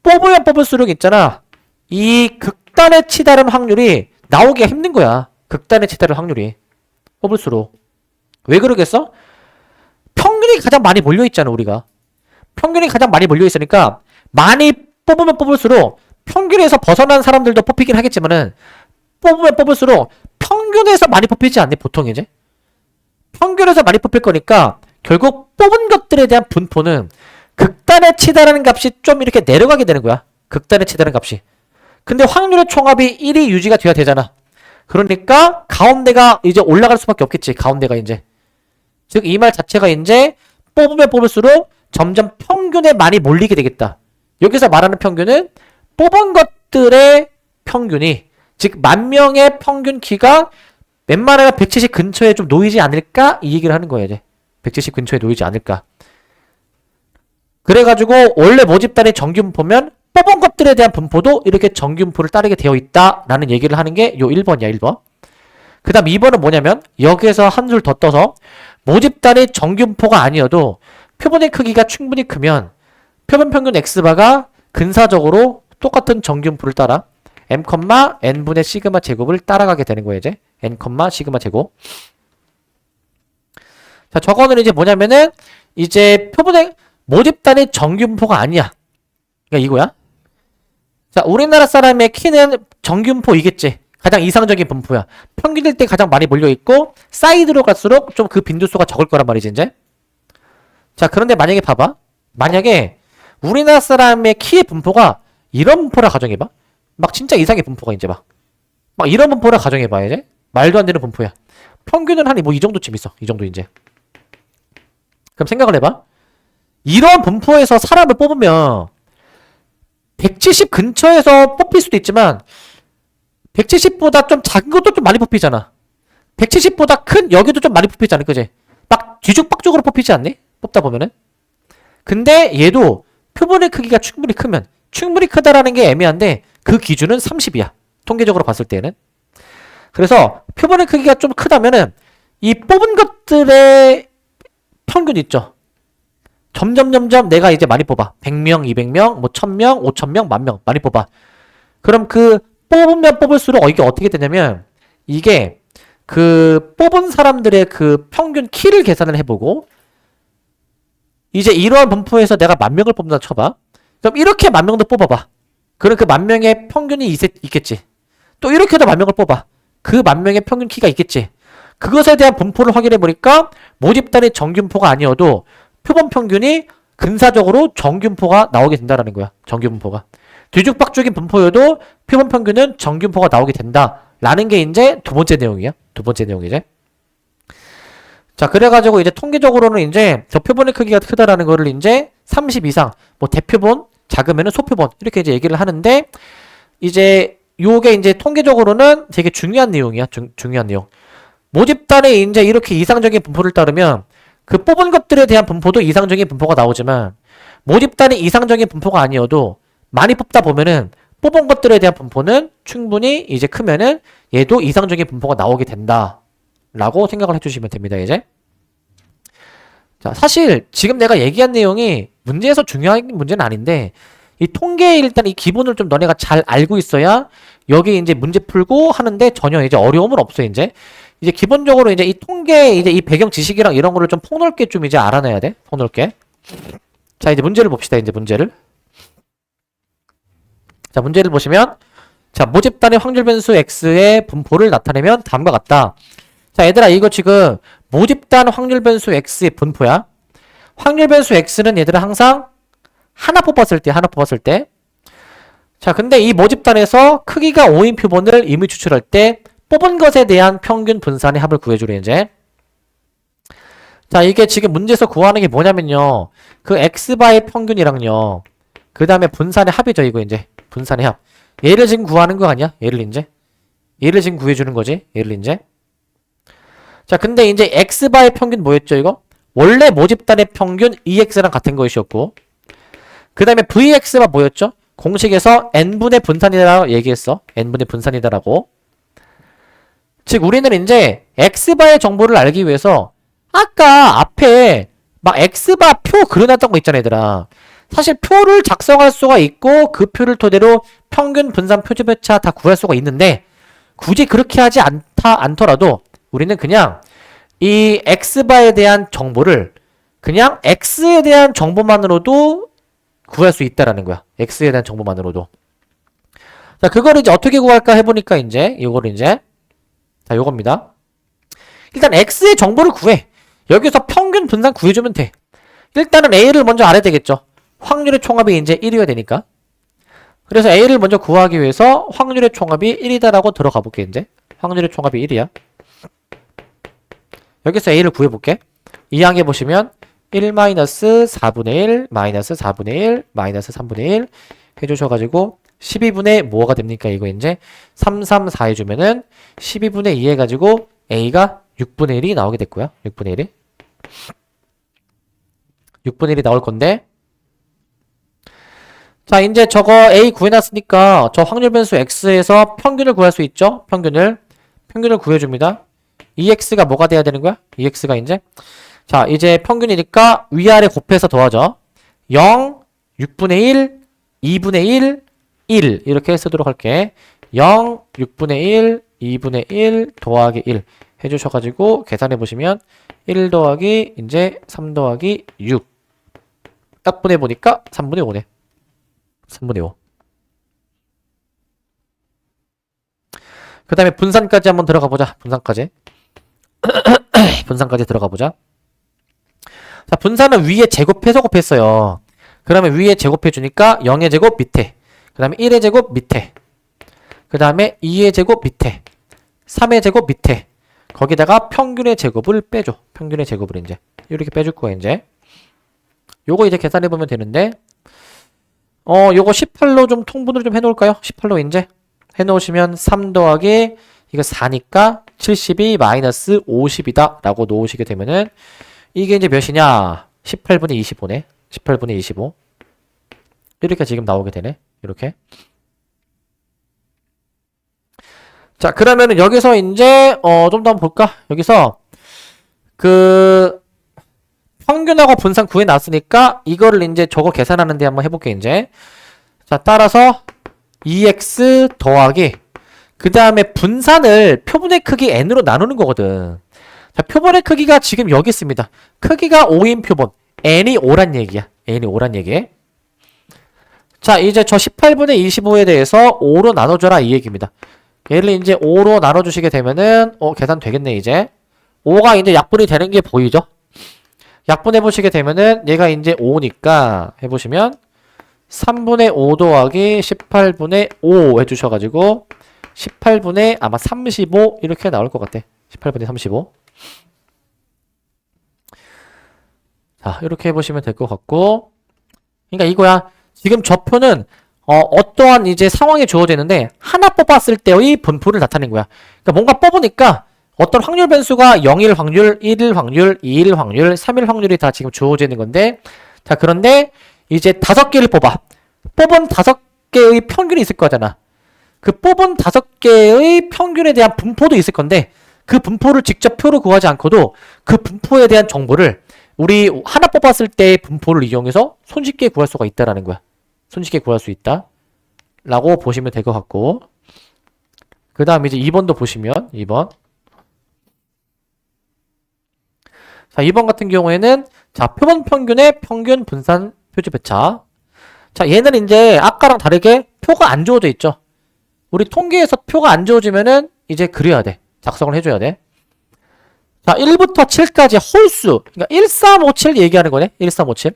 S1: 뽑으면 뽑을수록 있잖아. 이 극단에 치달은 확률이 나오기가 힘든 거야. 극단에 치달은 확률이. 뽑을수록. 왜 그러겠어? 평균이 가장 많이 몰려있잖아, 우리가. 평균이 가장 많이 몰려있으니까 많이 뽑으면 뽑을수록 평균에서 벗어난 사람들도 뽑히긴 하겠지만은 뽑으면 뽑을수록 평균에서 많이 뽑히지 않니, 보통 이제? 평균에서 많이 뽑힐 거니까 결국 뽑은 것들에 대한 분포는 극단에 치달하는 값이 좀 이렇게 내려가게 되는 거야. 극단에 치달하는 값이. 근데 확률의 총합이 1이 유지가 돼야 되잖아. 그러니까 가운데가 이제 올라갈 수밖에 없겠지. 가운데가 이제. 즉 이 말 자체가 이제 뽑으면 뽑을수록 점점 평균에 많이 몰리게 되겠다. 여기서 말하는 평균은 뽑은 것들의 평균이, 즉 10,000명의 평균 키가 웬만하면 170 근처에 좀 놓이지 않을까? 이 얘기를 하는 거예요. 이제 170 근처에 놓이지 않을까. 그래가지고 원래 모집단의 정규분포면 뽑은 것들에 대한 분포도 이렇게 정규분포를 따르게 되어 있다라는 얘기를 하는 게 요 1번이야. 1번. 그 다음 2번은 뭐냐면 여기에서 한 줄 더 떠서 모집단의 정규분포가 아니어도 표본의 크기가 충분히 크면 표본 평균 x바가 근사적으로 똑같은 정규분포를 따라 m, n분의 시그마 제곱을 따라가게 되는 거예요. 이제 n, 시그마 제곱. 자, 저거는 이제 뭐냐면은 이제 표본의 모집단의 정규분포가 아니야. 그러니까 이거야. 자, 우리나라 사람의 키는 정규분포이겠지. 가장 이상적인 분포야. 평균일 때 가장 많이 몰려있고 사이드로 갈수록 좀 그 빈도수가 적을 거란 말이지 이제. 자, 그런데 만약에 봐봐. 만약에 우리나라 사람의 키의 분포가 이런 분포라 가정해봐. 막 진짜 이상의 분포가 이제 막 이런 분포라 가정해봐. 이제 말도 안 되는 분포야. 평균은 한 뭐 이 정도쯤 있어. 이 정도 이제. 그럼 생각을 해봐. 이런 분포에서 사람을 뽑으면 170 근처에서 뽑힐 수도 있지만 170보다 좀 작은 것도 좀 많이 뽑히잖아. 170보다 큰 여기도 좀 많이 뽑히잖아. 그지? 막 뒤죽박죽으로 뽑히지 않니? 뽑다 보면은. 근데 얘도 표본의 크기가 충분히 크면, 충분히 크다라는 게 애매한데 그 기준은 30이야. 통계적으로 봤을 때는. 그래서 표본의 크기가 좀 크다면은 이 뽑은 것들의 평균 있죠. 점점 내가 이제 많이 뽑아. 100명, 200명, 뭐 1000명, 5000명, 10,000명 많이 뽑아. 그럼 그 뽑으면 뽑을수록 이게 어떻게 되냐면 이게 그 뽑은 사람들의 그 평균 키를 계산을 해보고 이제 이러한 분포에서 내가 10,000명을 뽑는다 쳐봐. 그럼 이렇게 10,000명도 뽑아봐. 그럼 그 10,000명의 평균이 있겠지. 또 이렇게도 10,000명을 뽑아. 그 10,000명의 평균 키가 있겠지. 그것에 대한 분포를 확인해보니까 모집단의 정균포가 아니어도 표본 평균이 근사적으로 정균포가 나오게 된다라는 거야. 정균포가. 뒤죽박죽인 분포여도 표본 평균은 정균포가 나오게 된다라는 게 이제 두 번째 내용이야. 두 번째 내용이지. 자, 그래가지고 이제 통계적으로는 이제 저 표본의 크기가 크다라는 거를 이제 30 이상, 뭐 대표본, 작으면은 소표본 이렇게 이제 얘기를 하는데 이제 요게 이제 통계적으로는 되게 중요한 내용이야. 중요한 내용. 모집단에 이제 이렇게 이상적인 분포를 따르면 그 뽑은 것들에 대한 분포도 이상적인 분포가 나오지만 모집단이 이상적인 분포가 아니어도 많이 뽑다 보면은 뽑은 것들에 대한 분포는 충분히 이제 크면은 얘도 이상적인 분포가 나오게 된다 라고 생각을 해주시면 됩니다. 이제 자, 사실 지금 내가 얘기한 내용이 문제에서 중요한 문제는 아닌데 이 통계에 일단 이 기본을 좀 너네가 잘 알고 있어야 여기 이제 문제 풀고 하는데 전혀 이제 어려움은 없어. 이제 기본적으로 이제 이 통계 이제 이 배경 지식이랑 이런 거를 좀 폭넓게 좀 이제 알아내야 돼. 폭넓게. 자, 이제 문제를 봅시다. 이제 문제를. 자, 문제를 보시면 자, 모집단의 확률 변수 x의 분포를 나타내면 다음과 같다. 자, 얘들아 이거 지금 모집단 확률 변수 x의 분포야. 확률 변수 x는 얘들아 항상 하나 뽑았을 때. 자, 근데 이 모집단에서 크기가 5인 표본을 임의 추출할 때 뽑은 것에 대한 평균 분산의 합을 구해주래, 이제. 자, 이게 지금 문제에서 구하는 게 뭐냐면요. 그 x바의 평균이랑요. 그 다음에 분산의 합이죠, 이거 이제. 분산의 합. 얘를 지금 구하는 거 아니야? 얘를 지금 구해주는 거지. 얘를 이제. 자, 근데 이제 x바의 평균 뭐였죠, 이거? 원래 모집단의 평균 2x랑 같은 것이었고. 그 다음에 vx가 뭐였죠? 공식에서 n분의 분산이라고 얘기했어. n분의 분산이다라고. 즉 우리는 이제 x바의 정보를 알기 위해서 아까 앞에 막 x바 표 그려놨던 거 있잖아, 얘들아. 사실 표를 작성할 수가 있고 그 표를 토대로 평균 분산 표준표차 다 구할 수가 있는데 굳이 그렇게 하지 않더라도 우리는 그냥 이 x바에 대한 정보를 그냥 x에 대한 정보만으로도 구할 수 있다라는 거야. x에 대한 정보만으로도. 자, 그거를 이제 어떻게 구할까 해보니까 이제 이거를 이제 자, 요겁니다. 일단 x의 정보를 구해. 여기서 평균 분산 구해주면 돼. 일단은 a를 먼저 알아야 되겠죠. 확률의 총합이 이제 1이어야 되니까. 그래서 a를 먼저 구하기 위해서 확률의 총합이 1이다라고 들어가 볼게, 이제. 확률의 총합이 1이야. 여기서 a를 구해볼게. 이항에 보시면 1-4분의 1, -4분의 1, -3분의 1 해주셔가지고 12분의 뭐가 됩니까? 이거 이제 3, 3, 4 해주면은 12분의 2 해가지고 a가 6분의 1이 나오게 됐고요. 6분의 1이. 6분의 1이 나올 건데 자, 이제 저거 a 구해놨으니까 저 확률 변수 x에서 평균을 구할 수 있죠? 평균을 구해줍니다. 2x가 뭐가 돼야 되는 거야? 2x가 이제 자, 이제 평균이니까 위아래 곱해서 더하죠. 0, 6분의 1, 2분의 1, 1 이렇게 쓰도록 할게. 0, 6분의 1, 2분의 1 더하기 1 해주셔가지고 계산해 보시면 1 더하기 이제 3 더하기 6 딱 보내보니까 3분의 5네. 3분의 5. 그 다음에 분산까지 한번 들어가 보자. 분산까지 들어가 보자. 자, 분산은 위에 제곱해서 곱했어요. 그러면 위에 제곱해 주니까 0의 제곱 밑에, 그 다음에 1의 제곱 밑에, 그 다음에 2의 제곱 밑에, 3의 제곱 밑에, 거기다가 평균의 제곱을 빼줘. 평균의 제곱을 이제 이렇게 빼줄 거야. 이제 요거 이제 계산해보면 되는데, 요거 18로 좀 통분을 좀 해놓을까요? 18로 이제 해놓으시면 3 더하기 이거 4니까 72 마이너스 50이다 라고 놓으시게 되면은 이게 이제 몇이냐? 18분의 25네. 18분의 25. 이렇게 지금 나오게 되네. 이렇게. 자, 그러면은 여기서 이제 좀 더 한번 볼까? 여기서 그 평균하고 분산 구해 놨으니까 이거를 이제 저거 계산하는데 한번 해볼게 이제. 자, 따라서 2x 더하기 그 다음에 분산을 표본의 크기 n으로 나누는 거거든. 자, 표본의 크기가 지금 여기 있습니다. 크기가 5인 표본. n이 5란 얘기야. n이 5란 얘기. 자, 이제 저 18분의 25에 대해서 5로 나눠줘라 이 얘기입니다. 얘를 이제 5로 나눠주시게 되면은 계산 되겠네 이제. 5가 이제 약분이 되는 게 보이죠? 약분해보시게 되면은 얘가 이제 5니까 해보시면 3분의 5 더하기 18분의 5 해주셔가지고 18분의 아마 35 이렇게 나올 것 같아. 18분의 35. 자, 이렇게 해보시면 될 것 같고, 그러니까 이거야. 지금 저 표는 어떠한 이제 상황이 주어지는데 하나 뽑았을 때의 분포를 나타낸 거야. 그러니까 뭔가 뽑으니까 어떤 확률 변수가 0일 확률, 1일 확률, 2일 확률, 3일 확률이 다 지금 주어지는 건데, 자, 그런데 이제 5개를 뽑아. 뽑은 5개의 평균이 있을 거잖아. 그 뽑은 5개의 평균에 대한 분포도 있을 건데, 그 분포를 직접 표로 구하지 않고도 그 분포에 대한 정보를 우리 하나 뽑았을 때의 분포를 이용해서 손쉽게 구할 수가 있다라는 거야. 손쉽게 구할 수 있다 라고 보시면 될 것 같고, 그 다음 이제 2번도 보시면 2번. 자, 2번 같은 경우에는 자, 표본 평균의 평균 분산 표지 배차. 자, 얘는 이제 아까랑 다르게 표가 안 주어져 있죠. 우리 통계에서 표가 안 주어지면은 이제 그려야 돼. 작성을 해줘야 돼. 자, 1부터 7까지 홀수. 그러니까 1357 얘기하는 거네. 1357.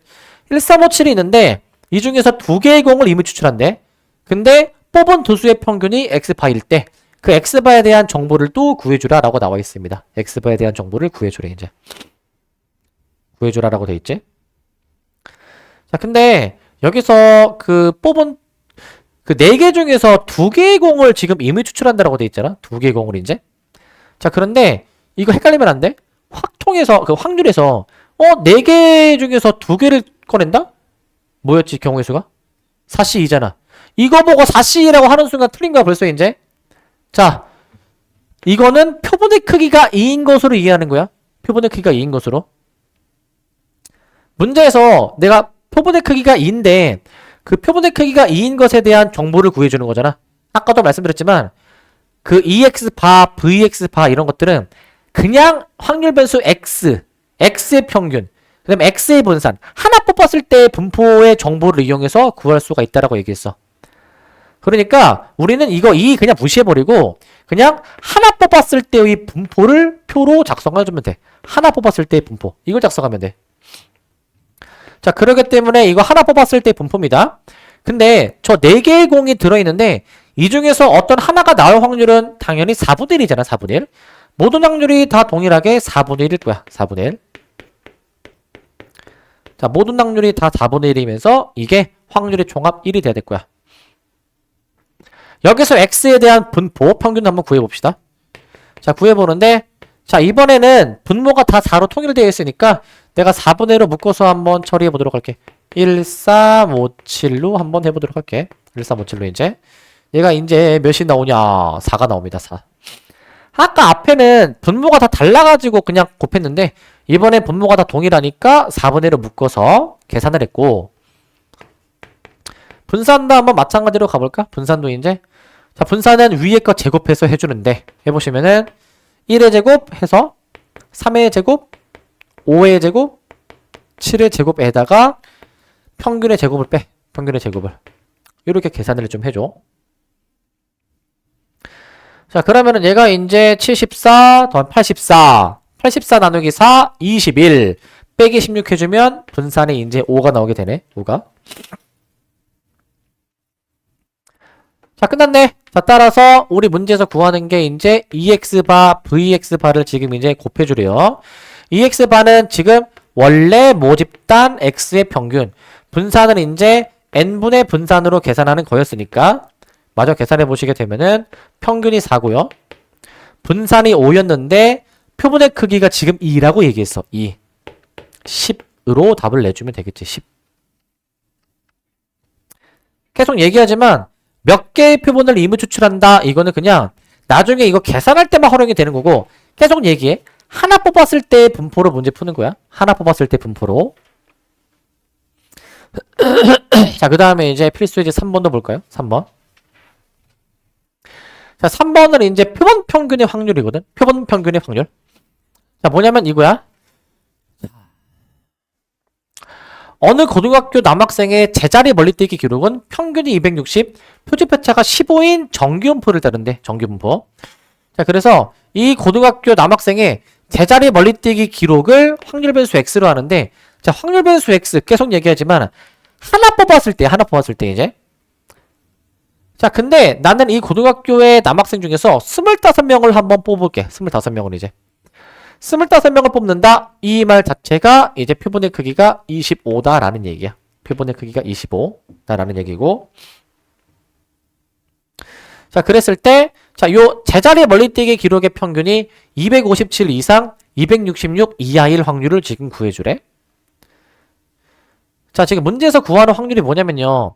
S1: 1357이 있는데 이 중에서 2개의 공을 이미 추출한대. 근데 뽑은 두수의 평균이 x바일 때 그 x바에 대한 정보를 또 구해주라 라고 나와 있습니다. x바에 대한 정보를 구해주래 이제. 구해주라 라고 돼 있지. 자, 근데 여기서 그 뽑은 그 4개 중에서 2개의 공을 지금 이미 추출한다라고 돼 있잖아. 2개의 공을 이제. 자, 그런데 이거 헷갈리면 안 돼? 확통에서 그 확률에서 4개 중에서 2개를 꺼낸다? 뭐였지 경우의 수가? 4C2잖아. 이거 보고 4C라고 하는 순간 틀린 거야 벌써 이제. 자, 이거는 표본의 크기가 2인 것으로 이해하는 거야. 표본의 크기가 2인 것으로. 문제에서 내가 표본의 크기가 2인데 그 표본의 크기가 2인 것에 대한 정보를 구해주는 거잖아. 아까도 말씀드렸지만 그 EX바, VX바 이런 것들은 그냥 확률 변수 X, X의 평균, 그 다음에 X의 분산 하나 뽑았을 때의 분포의 정보를 이용해서 구할 수가 있다라고 얘기했어. 그러니까 우리는 이거 2 그냥 무시해버리고 그냥 하나 뽑았을 때의 분포를 표로 작성해주면 돼. 하나 뽑았을 때의 분포 이걸 작성하면 돼. 자, 그러기 때문에 이거 하나 뽑았을 때 분포입니다. 근데 저 4개의 공이 들어있는데 이 중에서 어떤 하나가 나올 확률은 당연히 4분의 1이잖아. 4분의 1. 모든 확률이 다 동일하게 4분의 1일 거야. 4분의 1. 자, 모든 확률이 다 4분의 1이면서 이게 확률의 종합 1이 돼야 될 거야. 여기서 x에 대한 분포 평균 한번 구해봅시다. 자, 구해보는데 자, 이번에는 분모가 다 4로 통일되어 있으니까 내가 4분의 1로 묶어서 한번 처리해 보도록 할게. 1357로 한번 해보도록 할게. 1357로 이제 얘가 이제 몇이 나오냐? 4가 나옵니다. 4. 아까 앞에는 분모가 다 달라가지고 그냥 곱했는데 이번에 분모가 다 동일하니까 4분의 1로 묶어서 계산을 했고, 분산도 한번 마찬가지로 가볼까? 분산도 이제 자, 분산은 위에 거 제곱해서 해주는데 해보시면은 1의 제곱 해서 3의 제곱 5의 제곱 7의 제곱에다가 평균의 제곱을 빼. 평균의 제곱을 이렇게 계산을 좀 해줘. 자, 그러면은 얘가 이제 74 더한 84 나누기 4 21 빼기 16 해주면 분산이 이제 5가 나오게 되네. 5가. 자, 끝났네. 자, 따라서 우리 문제에서 구하는 게 이제 EX바, VX바를 지금 이제 곱해주래요. EX바는 지금 원래 모집단 x의 평균. 분산은 이제 n분의 분산으로 계산하는 거였으니까 마저 계산해 보시게 되면은 평균이 4고요. 분산이 5였는데 표본의 크기가 지금 2라고 얘기했어. 2. 10으로 답을 내주면 되겠지. 10. 계속 얘기하지만 몇 개의 표본을 임의 추출한다. 이거는 그냥 나중에 이거 계산할 때만 활용이 되는 거고 계속 얘기해. 하나 뽑았을 때 분포로 문제 푸는 거야. 하나 뽑았을 때 분포로. 자, 그 다음에 이제 필수예제 3번도 볼까요? 3번. 자, 3번은 이제 표본 평균의 확률이거든. 표본 평균의 확률. 자, 뭐냐면 이거야. 어느 고등학교 남학생의 제자리 멀리뛰기 기록은 평균이 260, 표준편차가 15인 정규분포를 따른대. 정규분포. 자, 그래서 이 고등학교 남학생의 제자리 멀리뛰기 기록을 확률 변수 x로 하는데, 자, 확률 변수 x 계속 얘기하지만 하나 뽑았을 때 이제. 자, 근데 나는 이 고등학교의 남학생 중에서 25명을 한번 뽑을게. 25명을 이제. 25명을 뽑는다. 이 말 자체가 이제 표본의 크기가 25다라는 얘기야. 표본의 크기가 25다라는 얘기고. 자, 그랬을 때, 자, 요 제자리 멀리뛰기 기록의 평균이 257 이상 266 이하일 확률을 지금 구해주래. 자, 지금 문제에서 구하는 확률이 뭐냐면요.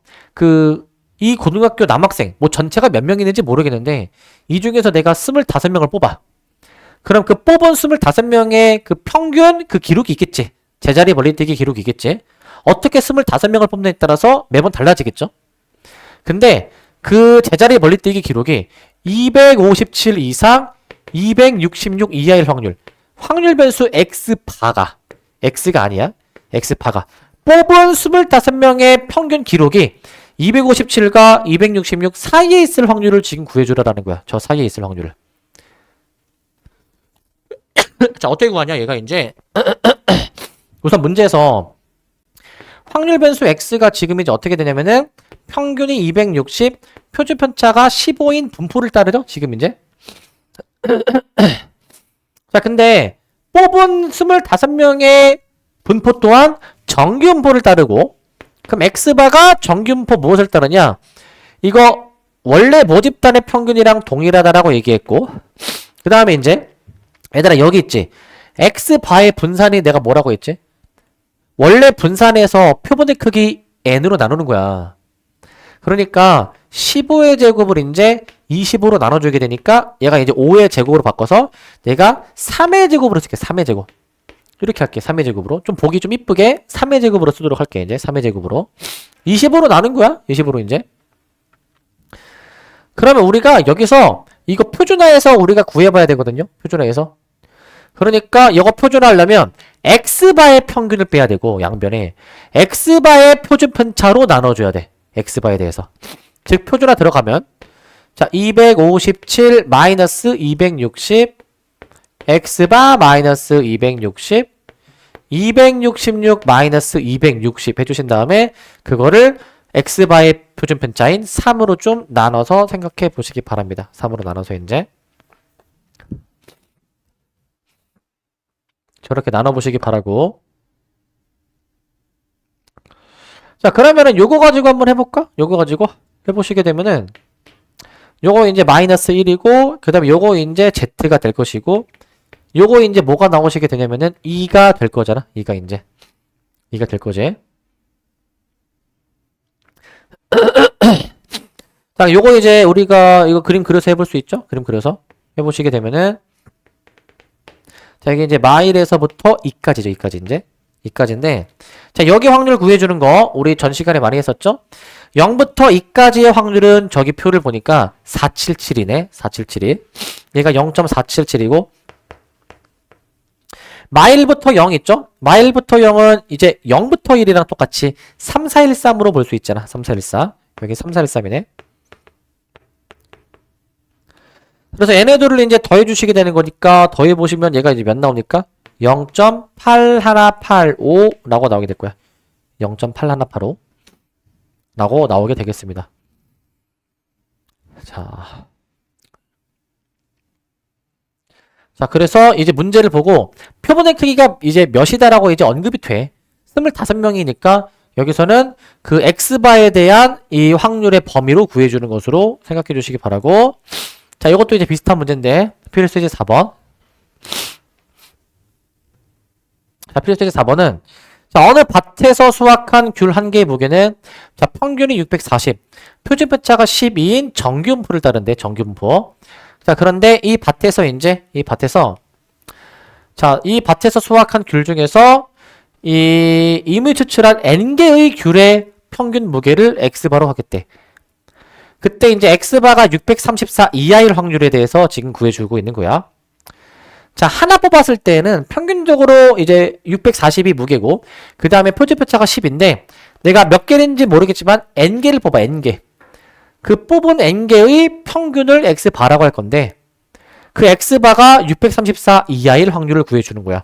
S1: 이 고등학교 남학생, 뭐 전체가 몇 명 있는지 모르겠는데, 이 중에서 내가 25명을 뽑아. 그럼 그 뽑은 25명의 그 평균 그 기록이 있겠지. 제자리 멀리뛰기 기록이 있겠지. 어떻게 25명을 뽑느냐에 따라서 매번 달라지겠죠. 근데 그 제자리 멀리뛰기 기록이 257 이상 266 이하일 확률. 확률 변수 x바가. x가 아니야. x바가. 뽑은 25명의 평균 기록이 257과 266 사이에 있을 확률을 지금 구해주라라는 거야. 저 사이에 있을 확률을. 자, 어떻게 구하냐, 얘가 이제. 우선 문제에서 확률 변수 x가 지금 이제 어떻게 되냐면은 평균이 260, 표준 편차가 15인 분포를 따르죠, 지금 이제. 자, 근데 뽑은 25명의 분포 또한 정규분포를 따르고, 그럼 x바가 정규분포 무엇을 따르냐? 이거 원래 모집단의 평균이랑 동일하다라고 얘기했고, 그 다음에 이제 얘들아 여기 있지. x바의 분산이 내가 뭐라고 했지? 원래 분산에서 표본의 크기 n으로 나누는 거야. 그러니까 15의 제곱을 이제 25로 나눠주게 되니까 얘가 이제 5의 제곱으로 바꿔서 내가 3의 제곱으로 쓸게. 3의 제곱. 이렇게 할게. 3의 제곱으로. 좀 보기 좀 이쁘게 3의 제곱으로 쓰도록 할게. 이제 3의 제곱으로. 25로 나눈 거야. 25로 이제. 그러면 우리가 여기서 이거 표준화해서 우리가 구해봐야 되거든요. 표준화해서. 그러니까 이거 표준화하려면 x바의 평균을 빼야 되고 양변에 x바의 표준 편차로 나눠줘야 돼. x바에 대해서. 즉 표준화 들어가면 자 257 마이너스 260 x바 마이너스 260 266 마이너스 260 해주신 다음에 그거를 x바의 표준 편차인 3으로 좀 나눠서 생각해 보시기 바랍니다. 3으로 나눠서 이제 저렇게 나눠보시기 바라고. 자, 그러면은 요거 가지고 한번 해볼까? 요거 가지고 해보시게 되면은 요거 이제 마이너스 1이고 그 다음에 요거 이제 z가 될 것이고 요거 이제 뭐가 나오시게 되냐면은 2가 될 거잖아. 2가 이제 2가 될 거지. 자, 요거 이제 우리가 이거 그림 그려서 해볼 수 있죠? 그림 그려서 해보시게 되면은 자, 이게 이제 마일에서부터 2까지죠. 2까지 이제. 2까지인데 자, 여기 확률 구해주는 거 우리 전 시간에 많이 했었죠? 0부터 2까지의 확률은 저기 표를 보니까 477이네. 477이. 얘가 0.477이고 마일부터 0 있죠? 마일부터 0은 이제 0부터 1이랑 똑같이 3413으로 볼 수 있잖아. 3414. 여기 3413이네. 그래서 얘네들을 이제 더해주시게 되는 거니까 더해보시면 얘가 이제 몇 나오니까 0.8185라고 나오게 될 거야. 0.8185 라고 나오게 되겠습니다. 자, 자, 그래서 이제 문제를 보고 표본의 크기가 이제 몇이다라고 이제 언급이 돼. 25명이니까 여기서는 그 x바에 대한 이 확률의 범위로 구해주는 것으로 생각해 주시기 바라고. 자, 이것도 이제 비슷한 문제인데 필수 이제 4번. 자, 필수 이제 4번은 자, 어느 밭에서 수확한 귤 한 개의 무게는 자, 평균이 640, 표준 편차가 12인 정규분포를 따른대. 정규분포. 자, 그런데 이 밭에서 이 밭에서 수확한 귤 중에서 이미 추출한 n개의 귤의 평균 무게를 x바로 하겠대. 그때 이제 x바가 634 이하일 확률에 대해서 지금 구해주고 있는 거야. 자, 하나 뽑았을 때는 평균적으로 이제 640이 무게고, 그 다음에 표준표차가 10인데, 내가 몇 개인지 모르겠지만, n개를 뽑아, n개. 그 뽑은 n개의 평균을 x바라고 할 건데, 그 x바가 634 이하일 확률을 구해주는 거야.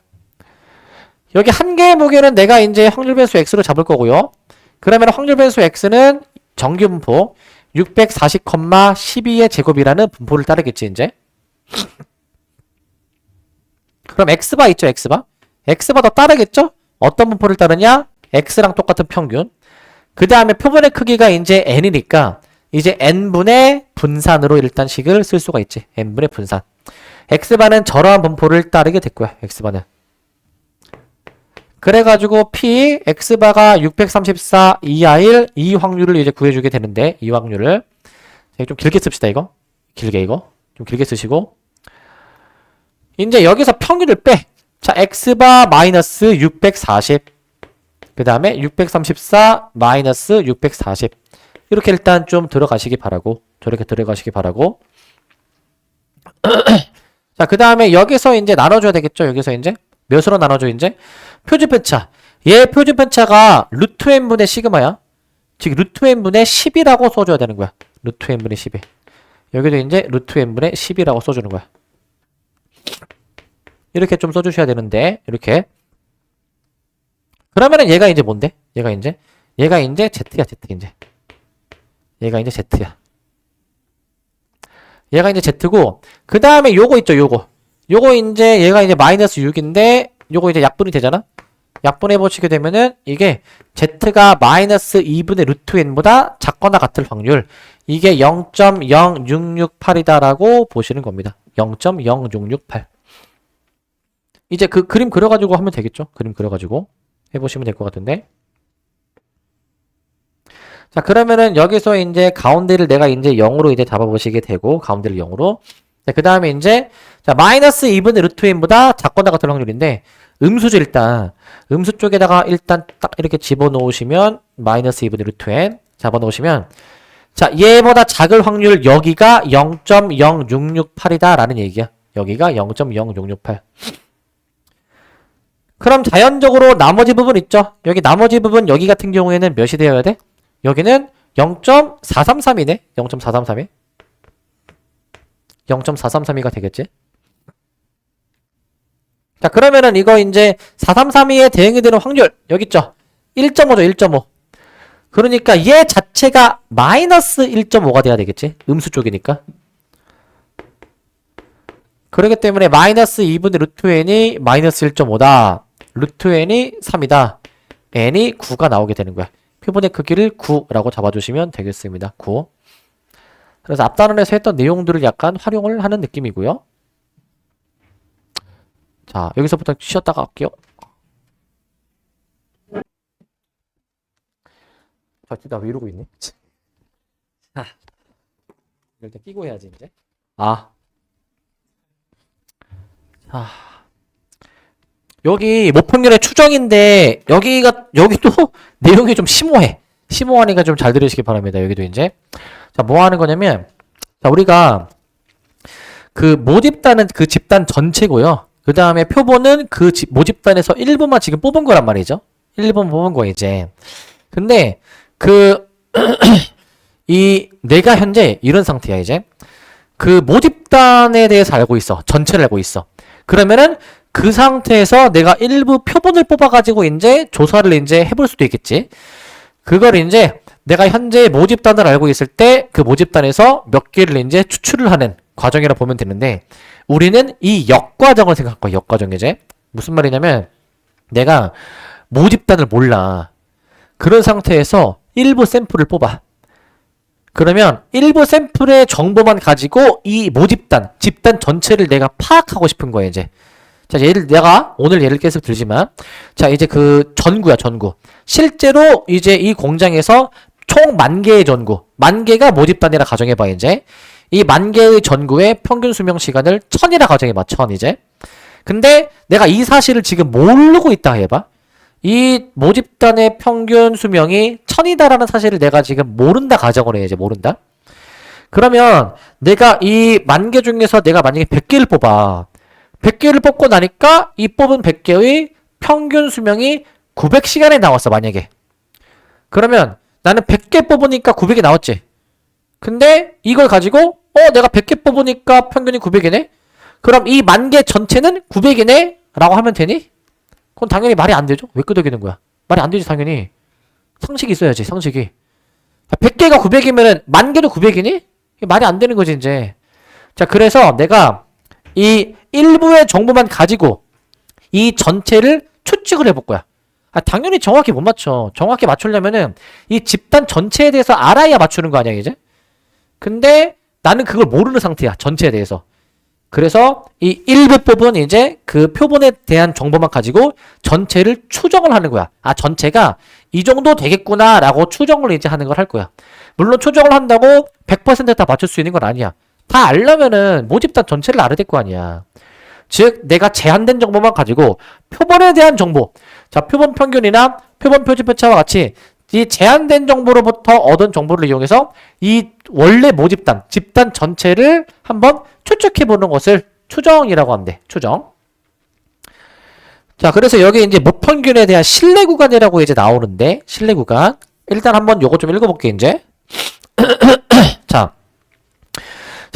S1: 여기 한 개의 무게는 내가 이제 확률 변수 x로 잡을 거고요. 그러면 확률 변수 x는 정규 분포 640,12의 제곱이라는 분포를 따르겠지, 이제. 그럼 x바 있죠, x바? x바 더 따르겠죠? 어떤 분포를 따르냐? x랑 똑같은 평균. 그 다음에 표본의 크기가 이제 n이니까 이제 n분의 분산으로 일단 식을 쓸 수가 있지. n분의 분산. x바는 저러한 분포를 따르게 됐고요, x바는. 그래가지고 p x바가 634 이하일 이 확률을 이제 구해주게 되는데, 이 확률을 좀 길게 씁시다. 이거 좀 길게 쓰시고, 이제 여기서 평균을 빼. 자, x바 마이너스 640, 그 다음에 634 마이너스 640, 이렇게 일단 좀 들어가시기 바라고, 저렇게 들어가시기 바라고. 자, 그 다음에 여기서 이제 나눠줘야 되겠죠. 여기서 이제 몇으로 나눠줘? 이제 표준편차. 얘 표준편차가 루트 n분의 시그마야. 즉 루트 n분의 10이라고 써줘야 되는 거야. 루트 n분의 10이. 여기도 이제 루트 n분의 10이라고 써주는 거야. 이렇게 좀 써주셔야 되는데, 이렇게. 그러면은 얘가 이제 뭔데? 얘가 이제 Z야, Z 이제. 얘가 이제 Z야. 얘가 이제 Z고, 그 다음에 요거 있죠, 요거 이제 얘가 이제 마이너스 6인데, 요거 이제 약분이 되잖아? 약분해 보시게 되면은, 이게 Z가 마이너스 2분의 루트 n보다 작거나 같을 확률. 이게 0.0668이다라고 보시는 겁니다. 0.0668. 이제 그 그림 그려가지고 하면 되겠죠? 그림 그려가지고 해보시면 될 것 같은데. 자, 그러면은 여기서 이제 가운데를 내가 이제 0으로 이제 잡아보시게 되고, 가운데를 0으로. 자, 그 다음에 이제, 자, 마이너스 2분의 루트 n보다 작거나 같을 확률인데, 음수죠, 일단. 음수 쪽에다가 일단 딱 이렇게 집어넣으시면, 마이너스 2분의 루트 n 잡아놓으시면, 자, 얘보다 작을 확률 여기가 0.0668이다 라는 얘기야. 여기가 0.0668. 그럼 자연적으로 나머지 부분 있죠? 여기 나머지 부분 여기 같은 경우에는 몇이 되어야 돼? 여기는 0.433이네. 0.433이. 0.433이가 되겠지? 자, 그러면은 이거 이제 433이에 대응이 되는 확률 여기 있죠? 1.5죠, 1.5. 그러니까 얘 자체가 마이너스 1.5가 돼야 되겠지? 음수 쪽이니까. 그렇기 때문에 마이너스 2분의 루트 n이 마이너스 1.5다. 루트 n이 3이다. n이 9가 나오게 되는 거야. 표본의 크기를 9라고 잡아주시면 되겠습니다. 9. 그래서 앞단원에서 했던 내용들을 약간 활용을 하는 느낌이고요. 자, 여기서부터 쉬었다가 갈게요. 나 왜 이러고 있니? 자, 일단 끼고 해야지 이제. 자, 여기 모평률의 추정인데 여기도 내용이 좀 심오하니까 좀 잘 들으시기 바랍니다. 여기도 이제 자, 뭐 하는 거냐면, 자, 우리가 그 모집단은 그 집단 전체고요. 그 다음에 표본은 그 모집단에서 일부만 지금 뽑은 거란 말이죠. 1번 뽑은 거 이제. 근데 내가 현재 이런 상태야, 이제. 그 모집단에 대해서 알고 있어. 전체를 알고 있어. 그러면은 그 상태에서 내가 일부 표본을 뽑아가지고 이제 조사를 이제 해볼 수도 있겠지. 그걸 이제 내가 현재 모집단을 알고 있을 때 그 모집단에서 몇 개를 이제 추출을 하는 과정이라 보면 되는데, 우리는 이 역과정을 생각할 거야. 역과정 이제. 무슨 말이냐면 내가 모집단을 몰라. 그런 상태에서 일부 샘플을 뽑아. 그러면 일부 샘플의 정보만 가지고 이 모집단, 집단 전체를 내가 파악하고 싶은 거야, 이제. 자, 내가 오늘 예를 계속 들지만, 자, 이제 그 전구야, 전구. 실제로 이제 이 공장에서 총 10,000개의 전구, 10,000개가 모집단이라 가정해봐, 이제. 이 10,000개의 전구의 평균 수명 시간을 1000이라 가정해봐, 1000 이제. 근데 내가 이 사실을 지금 모르고 있다 해봐. 이 모집단의 평균 수명이 1000이다라는 사실을 내가 지금 모른다 가정을 해, 이제 모른다. 그러면 내가 이 10,000개 중에서 내가 만약에 100개를 뽑아. 100개를 뽑고 나니까 이 뽑은 100개의 평균 수명이 900시간에 나왔어, 만약에. 그러면 나는 100개 뽑으니까 900이 나왔지. 근데 이걸 가지고 내가 100개 뽑으니까 평균이 900이네? 그럼 이 10,000개 전체는 900이네? 라고 하면 되니? 그건 당연히 말이 안 되죠? 왜 끄덕이는 거야? 말이 안 되지, 당연히. 상식이 있어야지, 상식이. 100개가 900이면은 10,000개도 900이니? 말이 안 되는 거지, 이제. 자, 그래서 내가 이 일부의 정보만 가지고 이 전체를 추측을 해볼 거야. 당연히 정확히 못 맞춰. 정확히 맞추려면은 이 집단 전체에 대해서 알아야 맞추는 거 아니야, 이제? 근데 나는 그걸 모르는 상태야, 전체에 대해서. 그래서 이 일부 뽑은 이제 그 표본에 대한 정보만 가지고 전체를 추정을 하는 거야. 전체가 이 정도 되겠구나 라고 추정을 이제 하는 걸 할 거야. 물론 추정을 한다고 100% 다 맞출 수 있는 건 아니야. 다 알려면은 모집단 전체를 알아야 될 거 아니야. 즉 내가 제한된 정보만 가지고 표본에 대한 정보, 자, 표본 평균이나 표본 표준 편차와 같이 이 제한된 정보로부터 얻은 정보를 이용해서 이 원래 모집단, 집단 전체를 한번 추측해보는 것을 추정이라고 하는데, 추정. 자, 그래서 여기 이제 모평균에 대한 신뢰 구간이라고 이제 나오는데, 신뢰 구간. 일단 한번 요거 좀 읽어볼게, 이제. 자,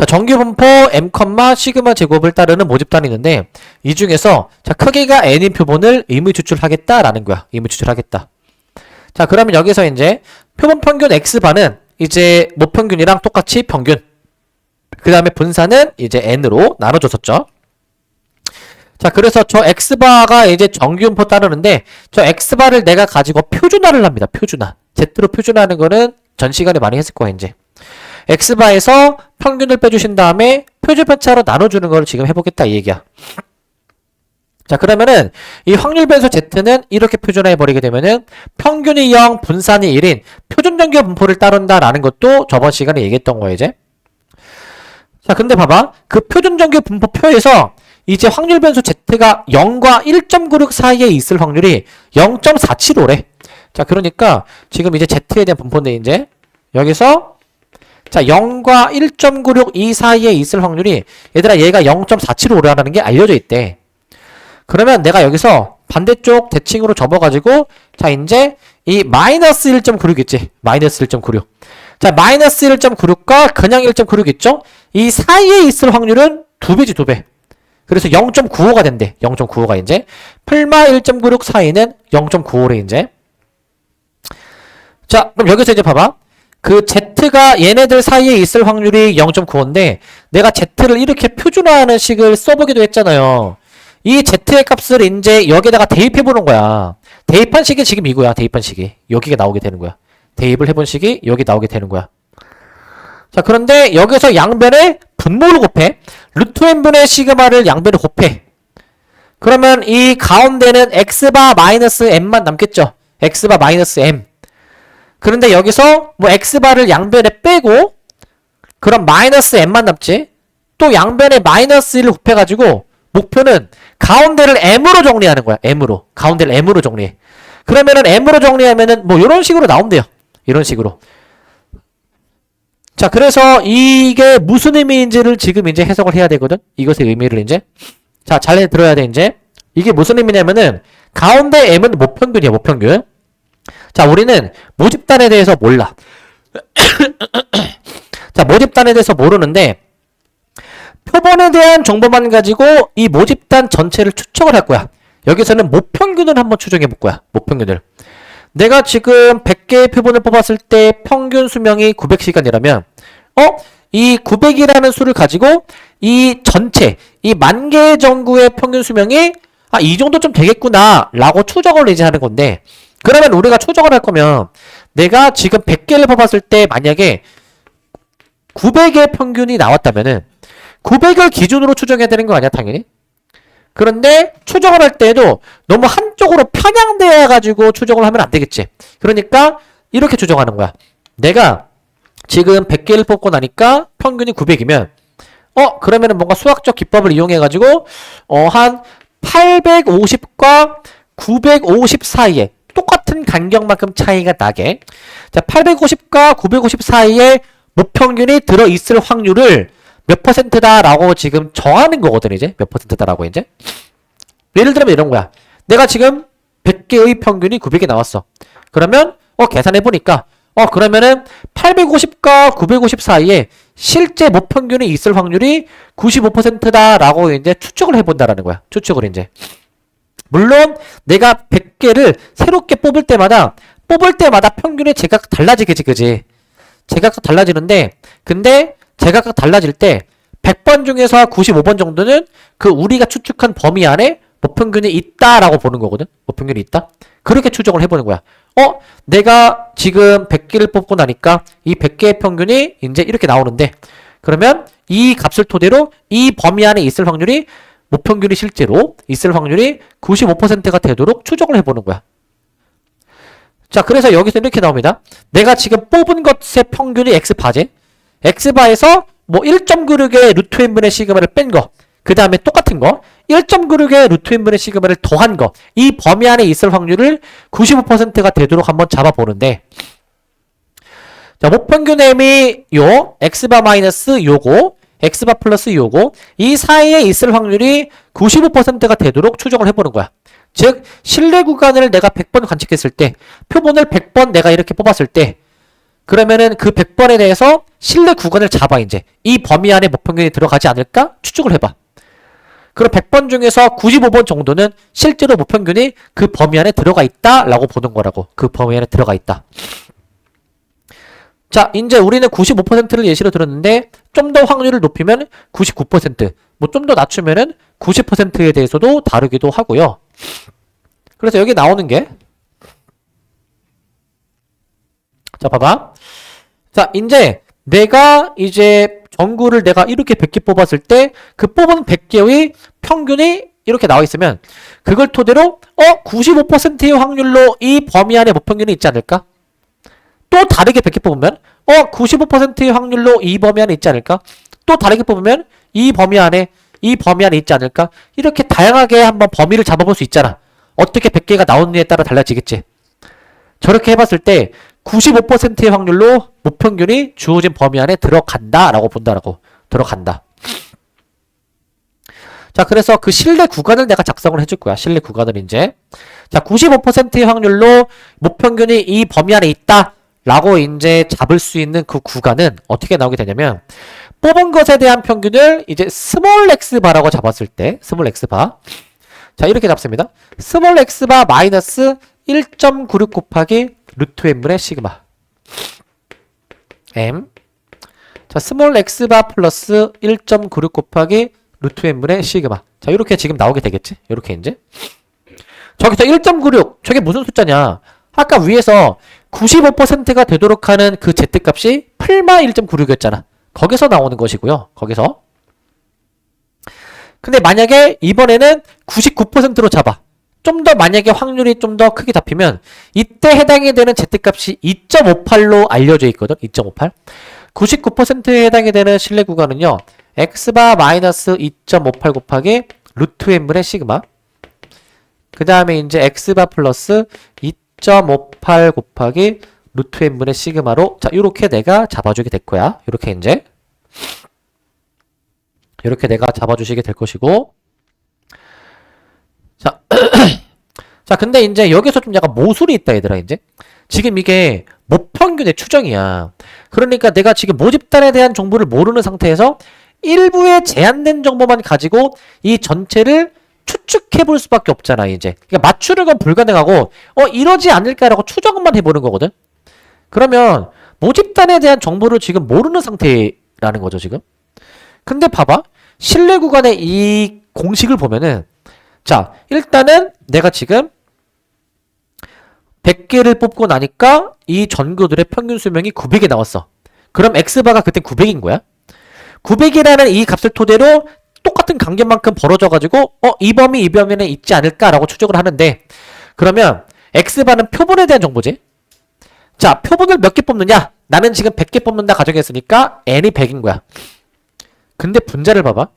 S1: 정규 분포 M, 시그마 제곱을 따르는 모집단이 있는데, 이 중에서, 자, 크기가 N인 표본을 의무 추출하겠다라는 거야. 의무 추출하겠다. 자, 그러면 여기서 이제 표본 평균 X바는 이제 모평균이랑 똑같이 평균. 그 다음에 분산은 이제 N으로 나눠줬었죠. 자, 그래서 저 X바가 이제 정규분포 따르는데 저 X바를 내가 가지고 표준화를 합니다. 표준화. Z로 표준화하는 거는 전 시간에 많이 했을 거야, 이제. X바에서 평균을 빼주신 다음에 표준편차로 나눠주는 걸 지금 해보겠다, 이 얘기야. 자, 그러면은 이 확률 변수 Z는 이렇게 표준화해 버리게 되면은 평균이 0, 분산이 1인 표준정규 분포를 따른다라는 것도 저번 시간에 얘기했던 거예요, 이제. 자, 근데 봐봐. 그 표준정규 분포표에서 이제 확률 변수 Z가 0과 1.96 사이에 있을 확률이 0.475래. 자, 그러니까 지금 이제 Z에 대한 분포인데 이제 여기서 자, 0과 1.96 이 사이에 있을 확률이 얘들아 얘가 0.475라는 게 알려져 있대. 그러면 내가 여기서 반대쪽 대칭으로 접어가지고 자, 이제 이 마이너스 1.96 있지? 마이너스 1.96. 자, 마이너스 1.96과 그냥 1.96 있죠? 이 사이에 있을 확률은 2배지, 2배. 그래서 0.95가 된대. 0.95가 이제. 풀마 1.96 사이는 0.95래, 이제. 자, 그럼 여기서 이제 봐봐. 그 Z가 얘네들 사이에 있을 확률이 0.95인데 내가 Z를 이렇게 표준화하는 식을 써보기도 했잖아요. 이 Z의 값을 이제 여기다가 대입해보는 거야. 대입한 식이 지금 이거야. 대입한 식이. 여기가 나오게 되는 거야. 대입을 해본 식이 여기 나오게 되는 거야. 자, 그런데 여기서 양변에 분모를 곱해. 루트 n분의 시그마를 양변에 곱해. 그러면 이 가운데는 x바 마이너스 m만 남겠죠. x바 마이너스 m. 그런데 여기서 뭐 x바를 양변에 빼고 그럼 마이너스 m만 남지. 또 양변에 마이너스 1을 곱해가지고 목표는 가운데를 m으로 정리하는 거야. m으로. 가운데를 m으로 정리해. 그러면은 m으로 정리하면은 뭐 이런 식으로 나온대요. 이런 식으로. 자, 그래서 이게 무슨 의미인지를 지금 이제 해석을 해야 되거든. 이것의 의미를 이제. 자, 잘 들어야 돼, 이제. 이게 무슨 의미냐면은 가운데 m은 모평균이야, 모평균. 자, 우리는 모집단에 대해서 몰라. 자, 모집단에 대해서 모르는데 표본에 대한 정보만 가지고 이 모집단 전체를 추측을 할 거야. 여기서는 모평균을 한번 추정해 볼 거야. 모평균을. 내가 지금 100개의 표본을 뽑았을 때 평균 수명이 900시간이라면 이 900이라는 수를 가지고 이 전체 이 10,000개의 전구의 평균 수명이 이 정도 좀 되겠구나 라고 추정을 이제 하는 건데, 그러면 우리가 추정을 할 거면 내가 지금 100개를 뽑았을 때 만약에 900의 평균이 나왔다면은 900을 기준으로 추정해야 되는 거 아니야 당연히. 그런데 추정을 할 때에도 너무 한쪽으로 편향되어 가지고 추정을 하면 안 되겠지. 그러니까 이렇게 추정하는 거야. 내가 지금 100개를 뽑고 나니까 평균이 900이면 그러면은 뭔가 수학적 기법을 이용해 가지고 한 850과 950 사이에 똑같은 간격만큼 차이가 나게, 자 850과 950 사이에 목평균이 들어있을 확률을 몇 퍼센트다라고 지금 정하는 거거든. 이제 몇 퍼센트다라고. 이제 예를 들면 이런 거야. 내가 지금 100개의 평균이 900이 나왔어. 그러면 계산해 보니까 그러면은 850과 950 사이에 실제 목평균이 있을 확률이 95%다라고 이제 추측을 해본다라는 거야. 추측을 이제. 물론 내가 100개를 새롭게 뽑을 때마다 평균의 제각각 달라지겠지, 그지? 제각각 달라지는데, 근데 제각각 달라질 때 100번 중에서 95번 정도는 그 우리가 추측한 범위 안에 목평균이 있다라고 보는 거거든. 목평균이 있다. 그렇게 추정을 해보는 거야. 내가 지금 100개를 뽑고 나니까 이 100개의 평균이 이제 이렇게 나오는데, 그러면 이 값을 토대로 이 범위 안에 있을 확률이, 목평균이 실제로 있을 확률이 95%가 되도록 추정을 해보는 거야. 자, 그래서 여기서 이렇게 나옵니다. 내가 지금 뽑은 것의 평균이 x바제. x바에서 뭐 1.96의 루트 n분의 시그마를 뺀 거, 그 다음에 똑같은 거 1.96의 루트 n분의 시그마를 더한 거, 이 범위 안에 있을 확률을 95%가 되도록 한번 잡아보는데, 자 목평균 m이 요 x바 마이너스 요거, x바 플러스 요거, 이 사이에 있을 확률이 95%가 되도록 추정을 해보는 거야. 즉 실내 구간을 내가 100번 관측했을 때, 표본을 100번 내가 이렇게 뽑았을 때, 그러면은 그 100번에 대해서 실내 구간을 잡아. 이제 이 범위 안에 목평균이 들어가지 않을까 추측을 해봐. 그럼 100번 중에서 95번 정도는 실제로 목평균이 그 범위 안에 들어가 있다라고 보는 거라고. 그 범위 안에 들어가 있다. 자, 이제 우리는 95%를 예시로 들었는데, 좀 더 확률을 높이면 99%, 뭐 좀 더 낮추면은 90%에 대해서도 다르기도 하고요. 그래서 여기 나오는 게, 자 봐봐. 자 이제 내가 이제 전구를 내가 이렇게 100개 뽑았을 때 그 뽑은 100개의 평균이 이렇게 나와 있으면, 그걸 토대로 95%의 확률로 이 범위 안에 목평균이 있지 않을까? 또 다르게 100개 뽑으면 95%의 확률로 이 범위 안에 있지 않을까? 또 다르게 뽑으면 이 범위 안에 있지 않을까? 이렇게 다양하게 한번 범위를 잡아볼 수 있잖아. 어떻게 100개가 나오느냐에 따라 달라지겠지. 저렇게 해봤을 때 95%의 확률로 목평균이 주어진 범위 안에 들어간다라고 본다라고. 들어간다. 자, 그래서 그 실내 구간을 내가 작성을 해줄 거야. 실내 구간을 이제. 자, 95%의 확률로 목평균이 이 범위 안에 있다라고 이제 잡을 수 있는 그 구간은 어떻게 나오게 되냐면, 뽑은 것에 대한 평균을 이제 스몰 x바라고 잡았을 때, 스몰 x바. 자, 이렇게 잡습니다. 스몰 x바 마이너스 1.96 곱하기 루트 n분의 시그마 m. 자, 스몰 x바 플러스 1.96 곱하기 루트 n분의 시그마. 자, 이렇게 지금 나오게 되겠지? 이렇게 이제. 저기서 1.96, 저게 무슨 숫자냐? 아까 위에서 95%가 되도록 하는 그 z값이 풀마 1.96이었잖아. 거기서 나오는 것이고요. 거기서. 근데 만약에 이번에는 99%로 잡아. 좀 더 만약에 확률이 좀 더 크게 잡히면 이때 해당이 되는 z값이 2.58로 알려져 있거든. 2.58. 99%에 해당이 되는 실내 구간은요, x바 마이너스 2.58 곱하기 루트 n분의 시그마, 그 다음에 이제 x바 플러스 2.58 곱하기 루트 n분의 시그마로, 자 요렇게 내가 잡아주게 될 거야. 요렇게 이제 요렇게 내가 잡아주시게 될 것이고, 자 자 근데 이제 여기서 좀 약간 모술이 있다 얘들아. 이제 지금 이게 목평균의 추정이야. 그러니까 내가 지금 모집단에 대한 정보를 모르는 상태에서 일부의 제한된 정보만 가지고 이 전체를 추측해 볼 수밖에 없잖아. 이제 그러니까 맞추는 건 불가능하고 이러지 않을까라고 추정만 해보는 거거든. 그러면 모집단에 대한 정보를 지금 모르는 상태라는 거죠, 지금. 근데 봐봐. 신뢰 구간의 이 공식을 보면은, 자, 일단은 내가 지금 100개를 뽑고 나니까 이 전교들의 평균 수명이 900이 나왔어. 그럼 X바가 그때 900인 거야. 900이라는 이 값을 토대로 똑같은 간격만큼 벌어져가지고 이 범위 이 범위는 있지 않을까라고 추적을 하는데, 그러면 X바는 표본에 대한 정보지. 자, 표본을 몇 개 뽑느냐? 나는 지금 100개 뽑는다 가정했으니까 N이 100인 거야. 근데 분자를 봐봐.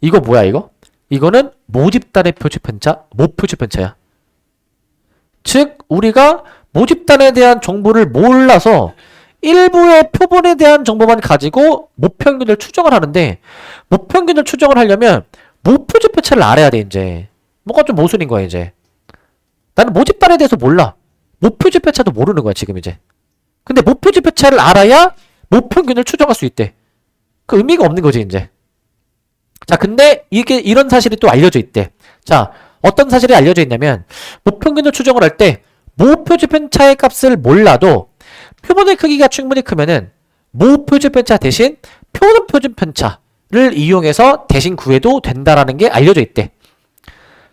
S1: 이거 뭐야 이거? 이거는 모집단의 표준 편차, 모표준 편차야. 즉 우리가 모집단에 대한 정보를 몰라서 일부의 표본에 대한 정보만 가지고 모평균을 추정을 하는데, 모평균을 추정을 하려면 모표준 편차를 알아야 돼. 이제 뭔가 좀 모순인 거야. 이제 나는 모집단에 대해서 몰라. 모표준 편차도 모르는 거야 지금 이제. 근데 모표준 편차를 알아야 모평균을 추정할 수 있대. 그 의미가 없는 거지 이제. 자, 근데 이게 이런 사실이 또 알려져 있대. 자, 어떤 사실이 알려져 있냐면, 모평균을 추정을 할 때 모표준 편차의 값을 몰라도 표본의 크기가 충분히 크면은 모표준 편차 대신 표준 편차를 이용해서 대신 구해도 된다라는 게 알려져 있대.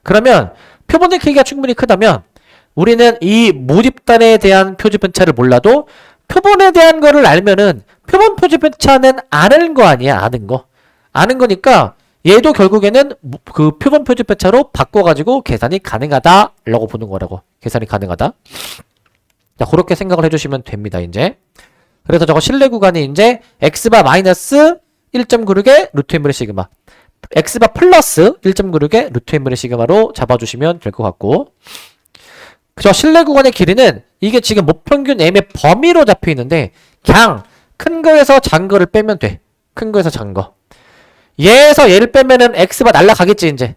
S1: 그러면 표본의 크기가 충분히 크다면 우리는 이 모집단에 대한 표준 편차를 몰라도 표본에 대한 거를 알면은 표본 표준 편차는 아는 거 아니야. 아는 거. 아는 거니까 얘도 결국에는 그 표본 표준 편차로 바꿔가지고 계산이 가능하다라고 보는 거라고. 계산이 가능하다. 자, 그렇게 생각을 해주시면 됩니다, 이제. 그래서 저거 신뢰 구간이 이제 x바 마이너스 1.96의 루트 n분의 시그마, x바 플러스 1.96의 루트 n분의 시그마로 잡아주시면 될 것 같고, 저 신뢰 구간의 길이는 이게 지금 모평균 m의 범위로 잡혀 있는데 그냥 큰 거에서 작은 거를 빼면 돼. 큰 거에서 작은 거. 얘에서 얘를 빼면은 x바 날라가겠지 이제.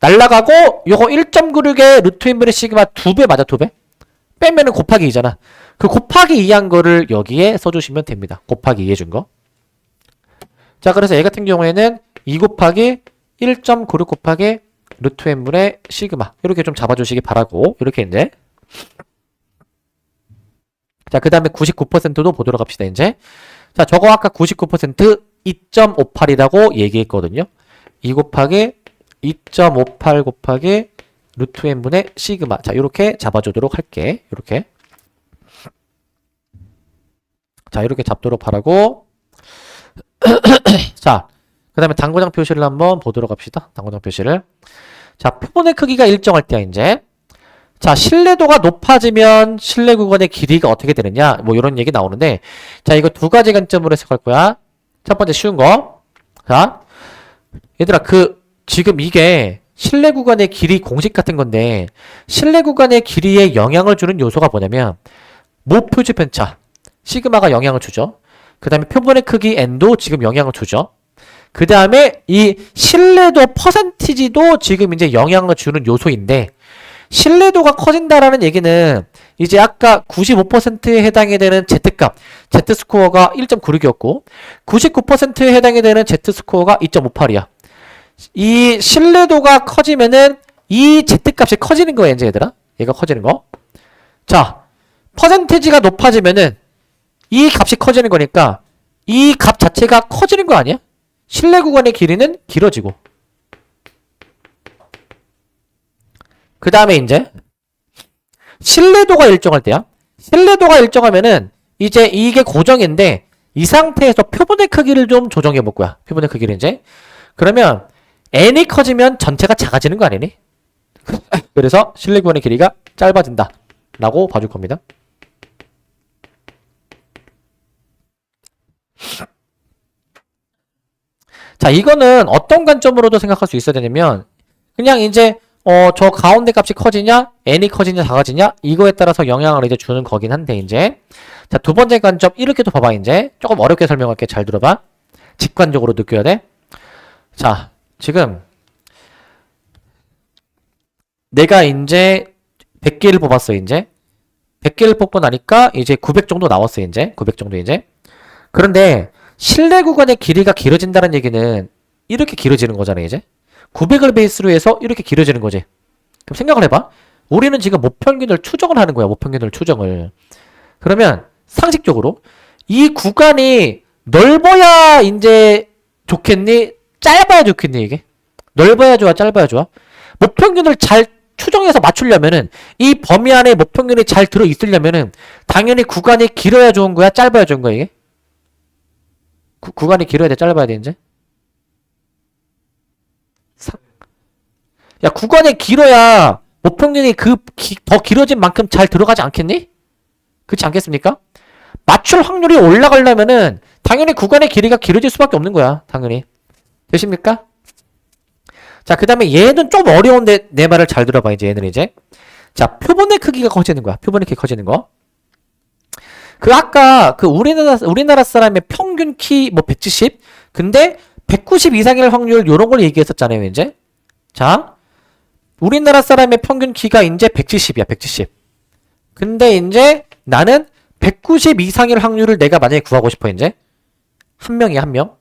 S1: 날라가고 요거 1.96의 루트 n분의 시그마 2배 맞아. 2배? 빼면은 곱하기 2잖아. 그 곱하기 2한 거를 여기에 써주시면 됩니다. 곱하기 2 해준 거. 자, 그래서 얘 같은 경우에는 2 곱하기 1.96 곱하기 루트 n분의 시그마 이렇게 좀 잡아주시기 바라고. 이렇게 이제. 자, 그 다음에 99%도 보도록 합시다 이제. 자, 저거 아까 99% 2.58이라고 얘기했거든요. 2 곱하기 2.58 곱하기 루트 n분의 시그마. 자, 이렇게 잡아주도록 할게. 이렇게. 자, 이렇게 잡도록 하라고. 자, 그 다음에 당구장 표시를 한번 보도록 합시다. 당구장 표시를. 자, 표본의 크기가 일정할 때야, 이제. 자, 신뢰도가 높아지면 신뢰 구간의 길이가 어떻게 되느냐? 뭐, 이런 얘기 나오는데. 자, 이거 두 가지 관점으로 해석할 거야. 첫 번째 쉬운 거. 자, 얘들아, 지금 이게 신뢰 구간의 길이 공식 같은 건데, 신뢰 구간의 길이에 영향을 주는 요소가 뭐냐면, 모표준 편차. 시그마가 영향을 주죠. 그 다음에 표본의 크기 n도 지금 영향을 주죠. 그 다음에 이 신뢰도 퍼센티지도 지금 이제 영향을 주는 요소인데, 신뢰도가 커진다라는 얘기는 이제 아까 95%에 해당이 되는 Z값, Z스코어가 1.96이었고 99%에 해당이 되는 Z스코어가 2.58이야. 이 신뢰도가 커지면은 이 Z값이 커지는 거야, 이제 얘들아. 얘가 커지는 거. 자, 퍼센티지가 높아지면은 이 값이 커지는 거니까 이 값 자체가 커지는 거 아니야? 신뢰 구간의 길이는 길어지고. 그 다음에 이제 신뢰도가 일정할 때야. 신뢰도가 일정하면은 이제 이게 고정인데 이 상태에서 표본의 크기를 좀 조정해 볼 거야. 표본의 크기를 이제. 그러면 n이 커지면 전체가 작아지는 거 아니니? 그래서 신뢰 구간의 길이가 짧아진다 라고 봐줄 겁니다. 자, 이거는 어떤 관점으로도 생각할 수 있어야 되냐면, 그냥 이제 저 가운데 값이 커지냐, n이 커지냐, 작아지냐, 이거에 따라서 영향을 이제 주는 거긴 한데, 이제. 자, 두 번째 관점, 이렇게도 봐봐, 이제. 조금 어렵게 설명할게. 잘 들어봐. 직관적으로 느껴야 돼. 자, 지금, 내가 이제 100개를 뽑았어, 이제. 100개를 뽑고 나니까 이제 900 정도 나왔어, 이제. 900 정도, 이제. 그런데, 신뢰 구간의 길이가 길어진다는 얘기는 이렇게 길어지는 거잖아, 이제. 900을 베이스로 해서 이렇게 길어지는 거지. 그럼 생각을 해봐. 우리는 지금 모평균을 추정을 하는 거야. 모평균을 추정을. 그러면 상식적으로 이 구간이 넓어야 이제 좋겠니? 짧아야 좋겠니, 이게? 넓어야 좋아, 짧아야 좋아? 모평균을 잘 추정해서 맞추려면은, 이 범위 안에 모평균이 잘 들어있으려면은, 당연히 구간이 길어야 좋은 거야, 짧아야 좋은 거야, 이게? 구간이 길어야 돼, 짧아야 돼, 이제? 야, 구간이 길어야 모평균이 더 길어진 만큼 잘 들어가지 않겠니? 그렇지 않겠습니까? 맞출 확률이 올라가려면은 당연히 구간의 길이가 길어질 수밖에 없는 거야. 당연히. 되십니까? 자, 그 다음에 얘는 좀 어려운데 내 말을 잘 들어봐. 이제 얘는 이제. 자, 표본의 크기가 커지는 거야. 표본의 크기 커지는 거. 그 아까 그 우리나라 사람의 평균 키 뭐 170? 근데 190 이상일 확률 요런 걸 얘기했었잖아요. 이제. 자, 우리나라 사람의 평균 키가 이제 170이야. 170. 근데 이제 나는 190 이상일 확률을 내가 만약에 구하고 싶어, 이제. 한 명이야, 한 명.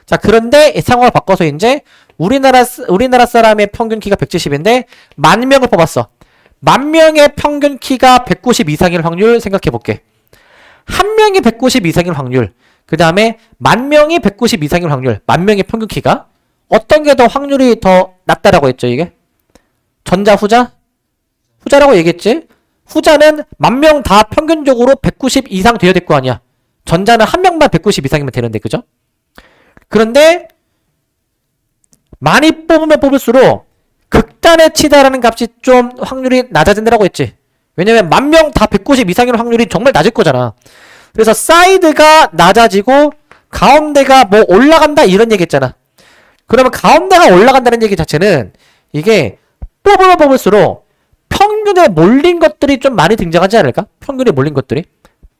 S1: 자, 그런데 상황을 바꿔서 이제 우리나라 사람의 평균 키가 170인데 10,000명을 뽑았어. 10,000명의 평균 키가 190 이상일 확률 생각해 볼게. 한 명이 190 이상일 확률. 그 다음에 10,000명이 190 이상일 확률. 10,000명의 평균 키가 어떤 게 더 확률이 더 낮다라고 했죠, 이게? 전자, 후자? 후자라고 얘기했지? 후자는 10,000명 다 평균적으로 190 이상 돼야 될 거 아니야. 전자는 한 명만 190 이상이면 되는데, 그죠? 그런데 많이 뽑으면 뽑을수록 극단에 치다라는 값이 좀 확률이 낮아진다고 했지. 왜냐면 10,000명 다 190 이상일 확률이 정말 낮을 거잖아. 그래서 사이드가 낮아지고 가운데가 뭐 올라간다 이런 얘기 했잖아. 그러면 가운데가 올라간다는 얘기 자체는 이게 뽑으면 뽑을수록 평균에 몰린 것들이 좀 많이 등장하지 않을까? 평균에 몰린 것들이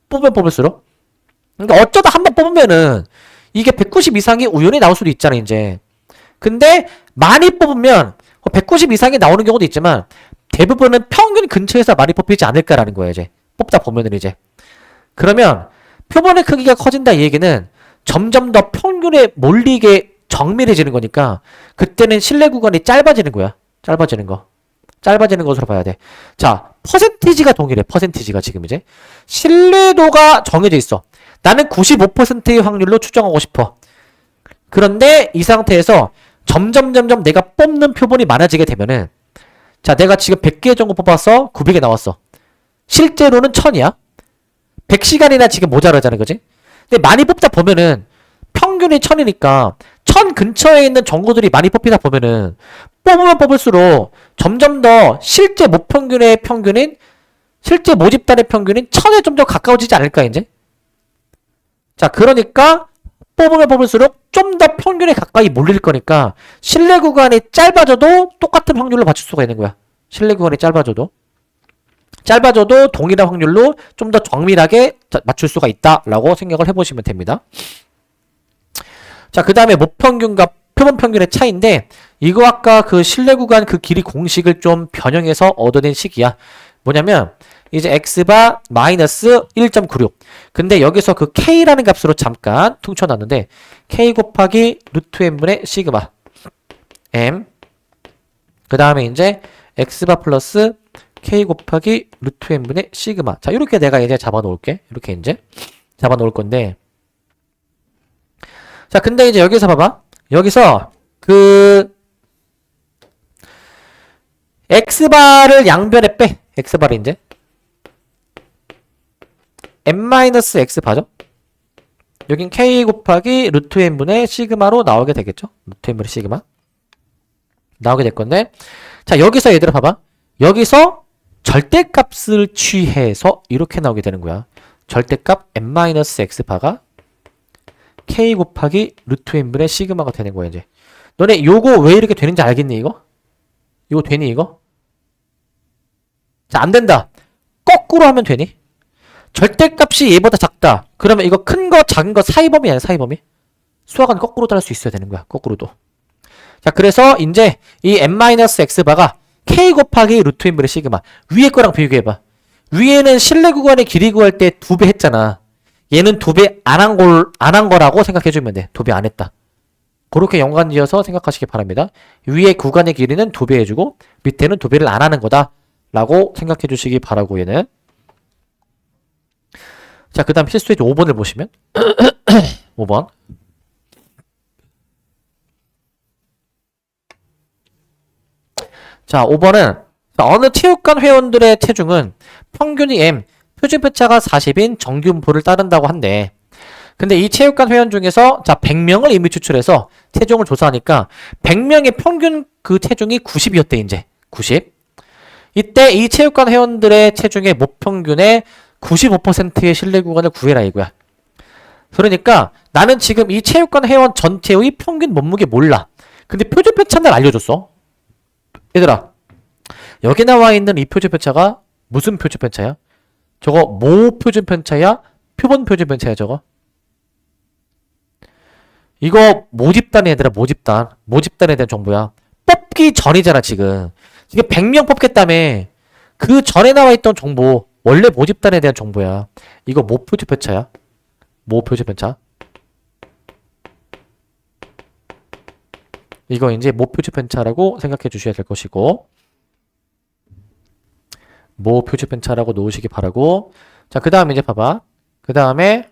S1: 뽑으면 뽑을수록. 그러니까 어쩌다 한번 뽑으면은 이게 190 이상이 우연히 나올 수도 있잖아, 이제. 근데 많이 뽑으면 190 이상이 나오는 경우도 있지만 대부분은 평균 근처에서 많이 뽑히지 않을까라는 거야, 이제. 뽑다 보면은 이제. 그러면 표본의 크기가 커진다 이 얘기는 점점 더 평균에 몰리게 정밀해지는 거니까 그때는 신뢰 구간이 짧아지는 거야. 짧아지는 거. 짧아지는 것으로 봐야 돼. 자, 퍼센티지가 동일해. 퍼센티지가 지금 이제. 신뢰도가 정해져 있어. 나는 95%의 확률로 추정하고 싶어. 그런데 이 상태에서 점점 내가 뽑는 표본이 많아지게 되면은 자, 내가 지금 100개 정도 뽑아서 900개 나왔어. 실제로는 1000이야. 100시간이나 지금 모자라잖아, 그지? 근데 많이 뽑다 보면은 평균이 1000이니까 1000 근처에 있는 정보들이 많이 뽑히다 보면은 뽑으면 뽑을수록 점점 더 실제 모평균의 평균인 실제 모집단의 평균인 1000에 좀 더 가까워지지 않을까, 이제? 자, 그러니까 뽑으면 뽑을수록 좀 더 평균에 가까이 몰릴 거니까 신뢰 구간이 짧아져도 똑같은 확률로 맞출 수가 있는 거야. 신뢰 구간이 짧아져도 동일한 확률로 좀 더 정밀하게 맞출 수가 있다라고 생각을 해보시면 됩니다. 자, 그 다음에 모평균과 표본 평균의 차이인데 이거 아까 그 신뢰 구간 그 길이 공식을 좀 변형해서 얻어낸 식이야. 뭐냐면 이제 x바 마이너스 1.96. 근데 여기서 그 k라는 값으로 잠깐 퉁쳐놨는데 k 곱하기 루트 n분의 시그마 m 그 다음에 이제 x바 플러스 k 곱하기 루트 n분의 시그마. 자, 이렇게 내가 이제 잡아놓을게. 이렇게 이제 잡아놓을 건데 자, 근데 이제 여기서 봐봐. 여기서 그 x바를 양변에 빼. x바를 이제 n-x 바죠? 여긴 k 곱하기 루트 n분의 시그마로 나오게 되겠죠? 루트 n분의 시그마 나오게 될 건데 자, 여기서 얘들아 봐봐. 여기서 절대값을 취해서 이렇게 나오게 되는 거야. 절대값 n-x 바가 k 곱하기 루트 n분의 시그마가 되는 거야, 이제. 너네 요거 왜 이렇게 되는지 알겠니, 이거? 이거 되니, 이거? 자, 안 된다. 거꾸로 하면 되니? 절대값이 얘보다 작다. 그러면 이거 큰 거, 작은 거 사이범위 아니야, 사이범위? 수학은 거꾸로도 할 수 있어야 되는 거야, 거꾸로도. 자, 그래서 이제 이 n-x바가 k 곱하기 루트 n분의 시그마. 위에 거랑 비교해봐. 위에는 신뢰 구간의 길이 구할 때 2배 했잖아. 얘는 2배 안 한 거라고 생각해주면 돼. 2배 안 했다. 그렇게 연관지어서 생각하시기 바랍니다. 위에 구간의 길이는 2배 해주고 밑에는 2배를 안 하는 거다 라고 생각해 주시기 바라고 얘는. 자, 그 다음 필수의 5번을 보시면 5번. 자, 5번은 어느 체육관 회원들의 체중은 평균이 M, 표준 편차가 40인 정규분포를 따른다고 한대. 근데 이 체육관 회원 중에서 자 100명을 이미 추출해서 체중을 조사하니까 100명의 평균 그 체중이 90이었대 이제 90. 이때 이 체육관 회원들의 체중의 모평균의 95%의 실내 구간을 구해라 이거야. 그러니까 나는 지금 이 체육관 회원 전체의 평균 몸무게 몰라. 근데 표준 편차는 알려줬어. 얘들아 여기 나와 있는 이 표준 편차가 무슨 표준 편차야? 저거 모 표준 편차야? 표본 표준 편차야 저거? 이거 모집단 얘들아 모집단에 대한 정보야. 뽑기 전이잖아 지금. 이게 100명 뽑겠다며. 그 전에 나와 있던 정보 원래 모집단에 대한 정보야. 이거 모 표준 편차야. 모 표준 편차. 이거 이제 모 표준 편차라고 생각해 주셔야 될 것이고 모 표준 편차라고 놓으시기 바라고. 자, 그 다음에 이제 봐봐. 그 다음에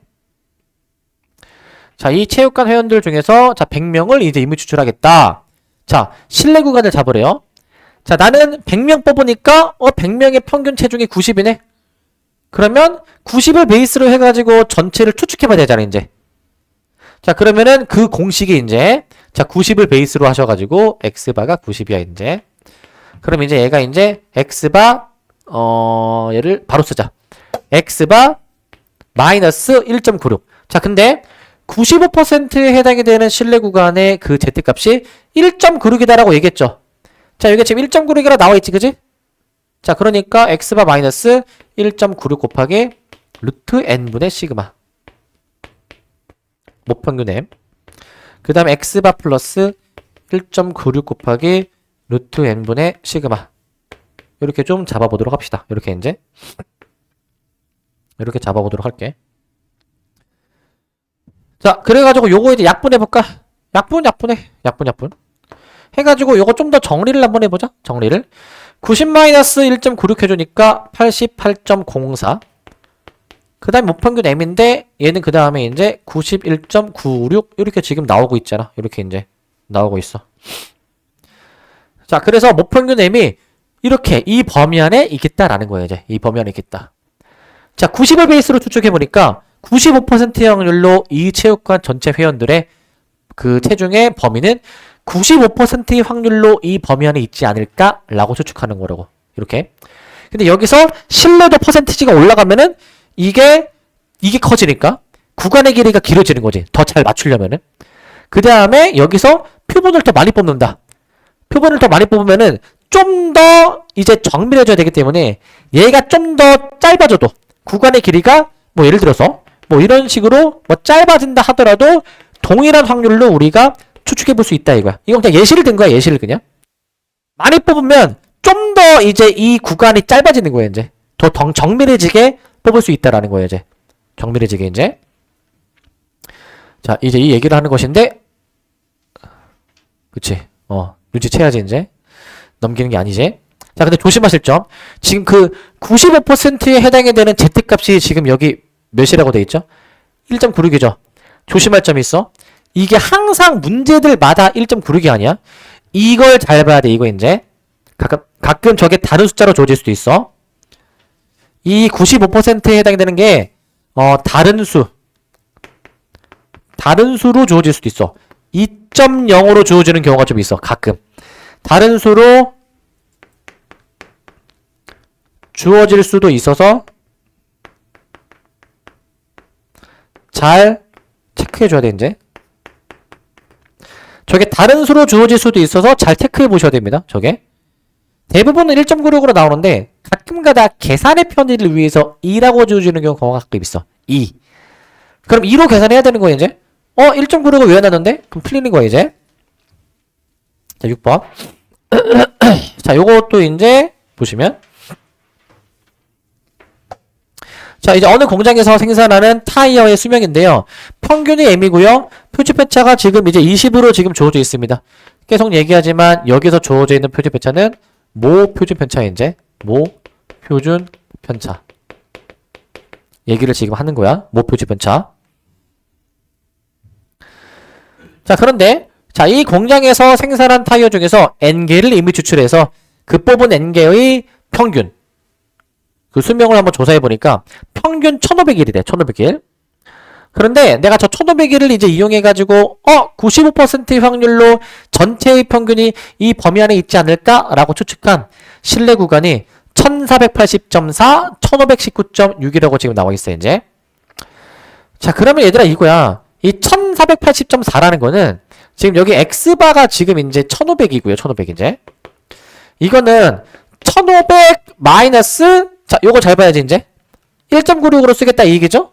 S1: 자, 이 체육관 회원들 중에서 자 100명을 이제 임의 추출하겠다. 자, 실내 구간을 잡으래요. 자, 나는 100명 뽑으니까 100명의 평균 체중이 90이네. 그러면 90을 베이스로 해가지고 전체를 추측해봐야 되잖아 이제. 자, 그러면은 그 공식이 이제 자 90을 베이스로 하셔가지고 x바가 90이야 이제. 그럼 이제 얘가 이제 x바 얘를 바로 쓰자. x바 마이너스 1.96. 자, 근데 95%에 해당이 되는 실내 구간의 그 z값이 1.96이다라고 얘기했죠. 자, 여기 지금 1.96이라 나와 있지, 그지? 자, 그러니까 x바 마이너스 1.96 곱하기 루트 n분의 시그마. 모평균 m. 그 다음에 x바 플러스 1.96 곱하기 루트 n분의 시그마. 이렇게 좀 잡아보도록 합시다. 이렇게 이제. 이렇게 잡아보도록 할게. 자, 그래가지고 요거 이제 약분해볼까? 약분. 해가지고 요거 좀 더 정리를 한번 해보자. 정리를. 90-1.96 해주니까 88.04. 그 다음에 모평균 m인데 얘는 그 다음에 이제 91.96 이렇게 지금 나오고 있잖아. 이렇게 이제 나오고 있어. 자, 그래서 모평균 m이 이렇게 이 범위 안에 있겠다라는 거예요. 이제 이 범위 안에 있겠다. 자, 90을 베이스로 추측해보니까 95%의 확률로 이 체육관 전체 회원들의 그 체중의 범위는 95%의 확률로 이 범위 안에 있지 않을까라고 추측하는 거라고. 이렇게. 근데 여기서 신뢰도 퍼센티지가 올라가면은 이게 커지니까 구간의 길이가 길어지는 거지. 더 잘 맞추려면은. 그 다음에 여기서 표본을 더 많이 뽑는다. 표본을 더 많이 뽑으면은 좀 더 이제 정밀해져야 되기 때문에 얘가 좀 더 짧아져도 구간의 길이가 뭐 예를 들어서 뭐 이런 식으로 뭐 짧아진다 하더라도 동일한 확률로 우리가 추측해 볼 수 있다 이거야. 이건 그냥 예시를 든 거야. 예시를 그냥. 많이 뽑으면 좀 더 이제 이 구간이 짧아지는 거야 이제. 더 정밀해지게 뽑을 수 있다라는 거예요 이제. 정밀해지게 이제. 자, 이제 이 얘기를 하는 것인데 그치. 눈치채야지 이제. 넘기는 게 아니지. 자, 근데 조심하실 점. 지금 그 95%에 해당이 되는 z값이 지금 여기 몇이라고 돼 있죠? 1.96이죠. 조심할 점이 있어. 이게 항상 문제들마다 1.96이 아니야. 이걸 잘 봐야 돼. 이거 이제. 가끔 저게 다른 숫자로 주어질 수도 있어. 이 95%에 해당이 되는 게 다른 수로 주어질 수도 있어. 2.0으로 주어지는 경우가 좀 있어. 가끔. 다른 수로 주어질 수도 있어서 잘 체크해줘야 돼 이제. 저게 다른 수로 주어질 수도 있어서 잘 체크해 보셔야 됩니다. 저게 대부분은 1.96으로 나오는데 가끔가다 계산의 편의를 위해서 2라고 주어지는 경우가 가끔 있어. 2. 그럼 2로 계산해야 되는 거야 이제. 1.96을 왜 놨는데? 그럼 틀리는 거야 이제. 자, 6번. 자, 요것도 이제 보시면 자, 이제 어느 공장에서 생산하는 타이어의 수명인데요. 평균이 m이고요. 표준 편차가 지금 이제 20으로 지금 주어져 있습니다. 계속 얘기하지만 여기서 주어져 있는 표준 편차는 모 표준 편차 이제 모 표준 편차. 얘기를 지금 하는 거야. 모표지 편차. 자, 그런데 자, 이 공장에서 생산한 타이어 중에서 N개를 이미 추출해서 그 뽑은 N개의 평균 그 수명을 한번 조사해 보니까 평균 1500일이래. 1500일. 그런데 내가 저 1500일을 이제 이용해 가지고 95%의 확률로 전체의 평균이 이 범위 안에 있지 않을까라고 추측한 신뢰 구간이 1480.4, 1519.6이라고 지금 나와 있어요, 이제. 자, 그러면 얘들아 이거야. 이 1480.4라는 거는 지금 여기 X바가 지금 이제 1500이고요. 1500 이제. 이거는 1500 마이너스 자, 요거 잘 봐야지 이제. 1.96으로 쓰겠다 이 얘기죠?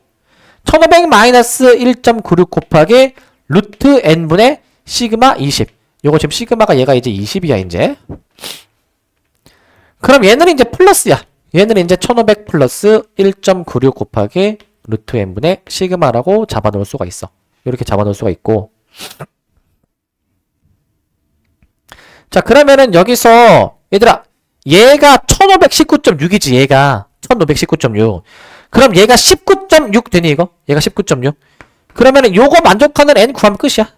S1: 1500 마이너스 1.96 곱하기 루트 n분의 시그마 20. 요거 지금 시그마가 얘가 이제 20이야 이제. 그럼 얘는 이제 플러스야. 얘는 이제 1500 플러스 1.96 곱하기 루트 n분의 시그마라고 잡아놓을 수가 있어. 이렇게 잡아놓을 수가 있고. 자, 그러면은 여기서 얘들아 얘가 1519.6이지 얘가 1519.6. 그럼 얘가 19.6 되니 이거? 얘가 19.6. 그러면은 요거 만족하는 n 구하면 끝이야.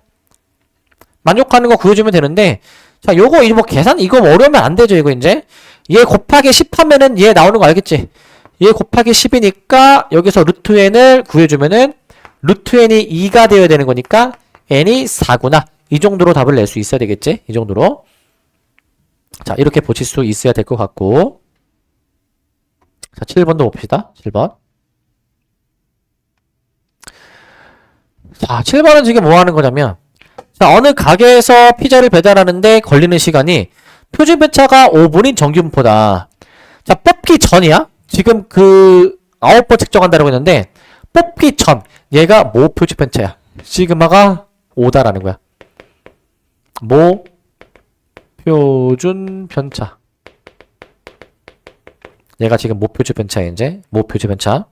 S1: 만족하는 거 구해주면 되는데 자, 요거 뭐 계산 이거 어려우면 안 되죠 이거 이제. 얘 곱하기 10 하면은 얘 나오는 거 알겠지? 얘 곱하기 10이니까 여기서 루트 n을 구해주면은 루트 n이 2가 되어야 되는 거니까 n이 4구나. 이 정도로 답을 낼 수 있어야 되겠지? 이 정도로. 자, 이렇게 보실 수 있어야 될 것 같고. 자, 7번도 봅시다. 7번. 자, 7번은 지금 뭐 하는 거냐면, 자, 어느 가게에서 피자를 배달하는데 걸리는 시간이 표준 배차가 5분인 정규분포다. 자, 뽑기 전이야? 지금 그 9번 측정한다고 했는데, 뽑기 전. 얘가 모 표준 편차야. 시그마가 5다라는 거야. 모 표준 편차. 얘가 지금 모표준 편차야, 이제. 모표준 편차.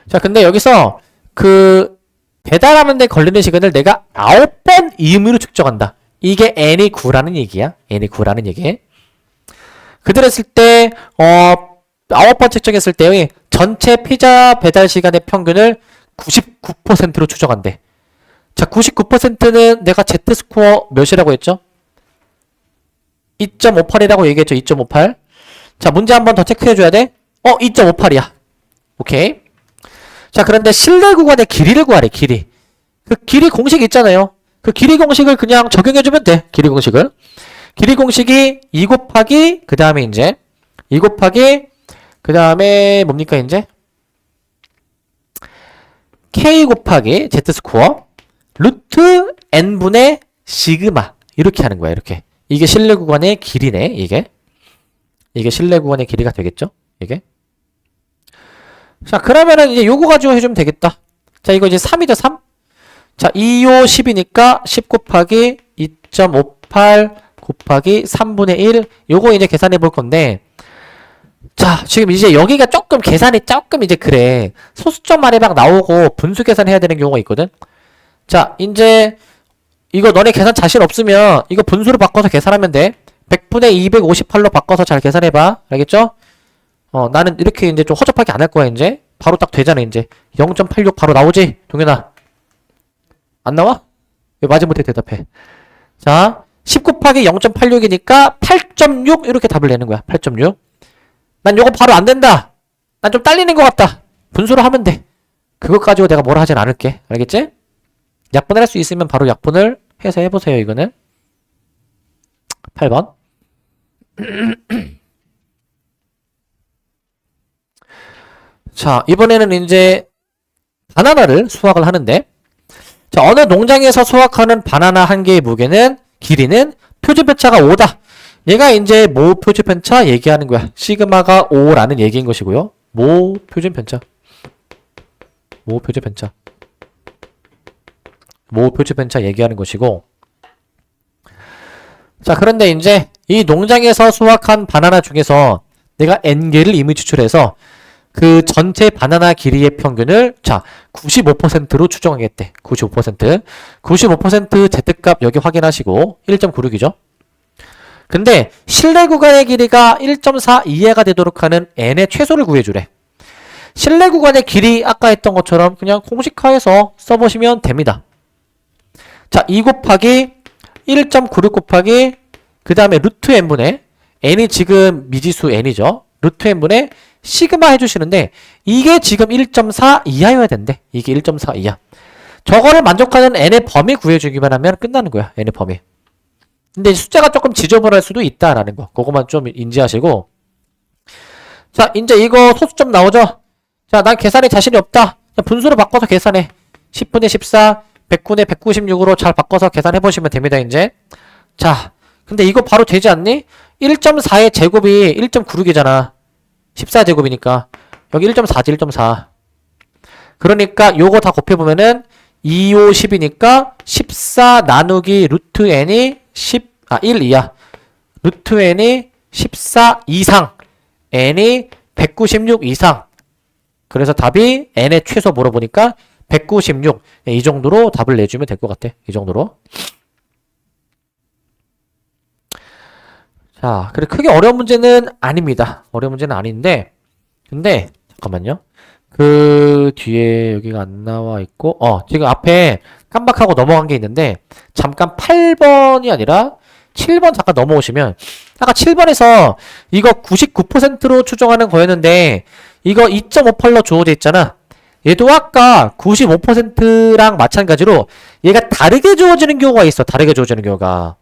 S1: 자, 근데 여기서 그 배달하는데 걸리는 시간을 내가 9번 임의로 측정한다. 이게 n이 9라는 얘기야. n이 9라는 얘기. 그대로 했을 때 9번 측정했을 때의 전체 피자 배달 시간의 평균을 99%로 추정한대. 자, 99%는 내가 Z스코어 몇이라고 했죠? 2.58이라고 얘기했죠. 2.58. 자, 문제 한 번 더 체크해줘야 돼. 2.58이야. 오케이. 자, 그런데 실내 구간의 길이를 구하래, 길이. 그 길이 공식 있잖아요. 그 길이 공식을 그냥 적용해주면 돼. 길이 공식을. 길이 공식이 2 곱하기, 그 다음에 이제, 2 곱하기, 그 다음에 뭡니까, 이제? K 곱하기 Z스코어, 루트 N분의 시그마. 이렇게 하는 거야, 이렇게. 이게 실내 구간의 길이네, 이게. 이게 실내 구간의 길이가 되겠죠? 이게. 자, 그러면은 이제 요거 가지고 해주면 되겠다. 자, 이거 이제 3이죠, 3? 자, 2, 5, 10이니까 10 곱하기 2.58 곱하기 3분의 1. 요거 이제 계산해 볼 건데. 자, 지금 이제 여기가 조금 계산이 조금 이제 그래. 소수점 말이 막 나오고 분수 계산해야 되는 경우가 있거든. 자, 이제 이거 너네 계산 자신 없으면 이거 분수로 바꿔서 계산하면 돼. 100분의 258로 바꿔서 잘 계산해봐. 알겠죠? 나는 이렇게 이제 좀 허접하게 안 할 거야, 이제. 바로 딱 되잖아, 이제. 0.86 바로 나오지? 동현아. 안 나와? 왜 마지못해 대답해. 자, 10 곱하기 0.86이니까 8.6 이렇게 답을 내는 거야. 8.6. 난 요거 바로 안 된다. 난 좀 딸리는 것 같다. 분수로 하면 돼. 그것 가지고 내가 뭐라 하진 않을게. 알겠지? 약분을 할 수 있으면 바로 약분을 해서 해보세요, 이거는. 8번. 자, 이번에는 이제 바나나를 수확을 하는데, 자, 어느 농장에서 수확하는 바나나 한 개의 무게는, 길이는 표준 편차가 5다. 얘가 이제 모 표준 편차 얘기하는 거야. 시그마가 5라는 얘기인 것이고요. 모 표준 편차. 모 표준 편차. 모 표준 편차 얘기하는 것이고. 자, 그런데 이제 이 농장에서 수확한 바나나 중에서 내가 N개를 이미 추출해서 그 전체 바나나 길이의 평균을 자 95%로 추정하겠대. 95%. 95% Z값 여기 확인하시고 1.96이죠. 근데 실내 구간의 길이가 1.4 이하가 되도록 하는 n의 최소를 구해주래. 실내 구간의 길이 아까 했던 것처럼 그냥 공식화해서 써보시면 됩니다. 자, 2 곱하기 1.96 곱하기 그 다음에 루트 n분의 n이 지금 미지수 n이죠. 루트 n분의 시그마 해주시는데 이게 지금 1.4 이하여야 된대. 이게 1.4 이하. 저거를 만족하는 n의 범위 구해주기만 하면 끝나는 거야. n의 범위. 근데 숫자가 조금 지저분할 수도 있다라는 거. 그거만 좀 인지하시고. 자, 이제 이거 소수점 나오죠? 자, 난 계산에 자신이 없다. 분수로 바꿔서 계산해. 10분의 14, 100분의 196으로 잘 바꿔서 계산해보시면 됩니다, 이제. 자, 근데 이거 바로 되지 않니? 1.4의 제곱이 1.96이잖아. 14제곱이니까. 여기 1.4지, 1.4. 그러니까 요거 다 곱해보면은 2, 5, 10이니까 14 나누기 루트 n이 1 이하. 루트 n이 14 이상. n이 196 이상. 그래서 답이 n의 최소 물어보니까 196. 이 정도로 답을 내주면 될 것 같아. 이 정도로. 자, 그래 크게 어려운 문제는 아닙니다. 어려운 문제는 아닌데, 근데 잠깐만요. 그 뒤에 여기가 안 나와 있고, 지금 앞에 깜박하고 넘어간 게 있는데, 잠깐 8번이 아니라 7번 잠깐 넘어오시면, 아까 7번에서 이거 99%로 추정하는 거였는데, 이거 2.58로 주어져 있잖아. 얘도 아까 95%랑 마찬가지로 얘가 다르게 주어지는 경우가 있어. 다르게 주어지는 경우가.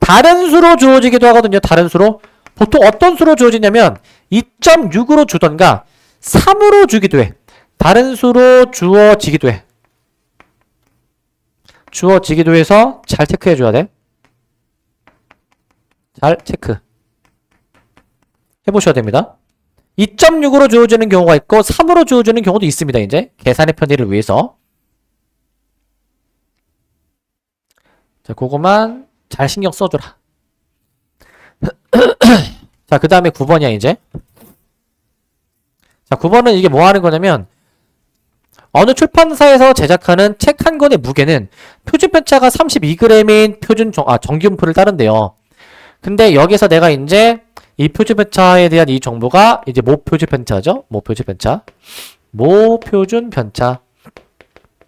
S1: 다른 수로 주어지기도 하거든요. 다른 수로. 보통 어떤 수로 주어지냐면 2.6으로 주던가 3으로 주기도 해. 다른 수로 주어지기도 해. 주어지기도 해서 잘 체크해 줘야 돼. 잘 체크 해보셔야 됩니다. 2.6으로 주어지는 경우가 있고 3으로 주어지는 경우도 있습니다. 이제 계산의 편의를 위해서. 자, 그거만 잘 신경 써줘라. 자, 그 다음에 9번이야 이제. 자, 9번은 이게 뭐 하는 거냐면 어느 출판사에서 제작하는 책 한 권의 무게는 표준 편차가 32g인 정기분포를 따른대요. 근데 여기서 내가 이제 이 표준 편차에 대한 이 정보가 이제 모표준 편차죠. 모표준 편차.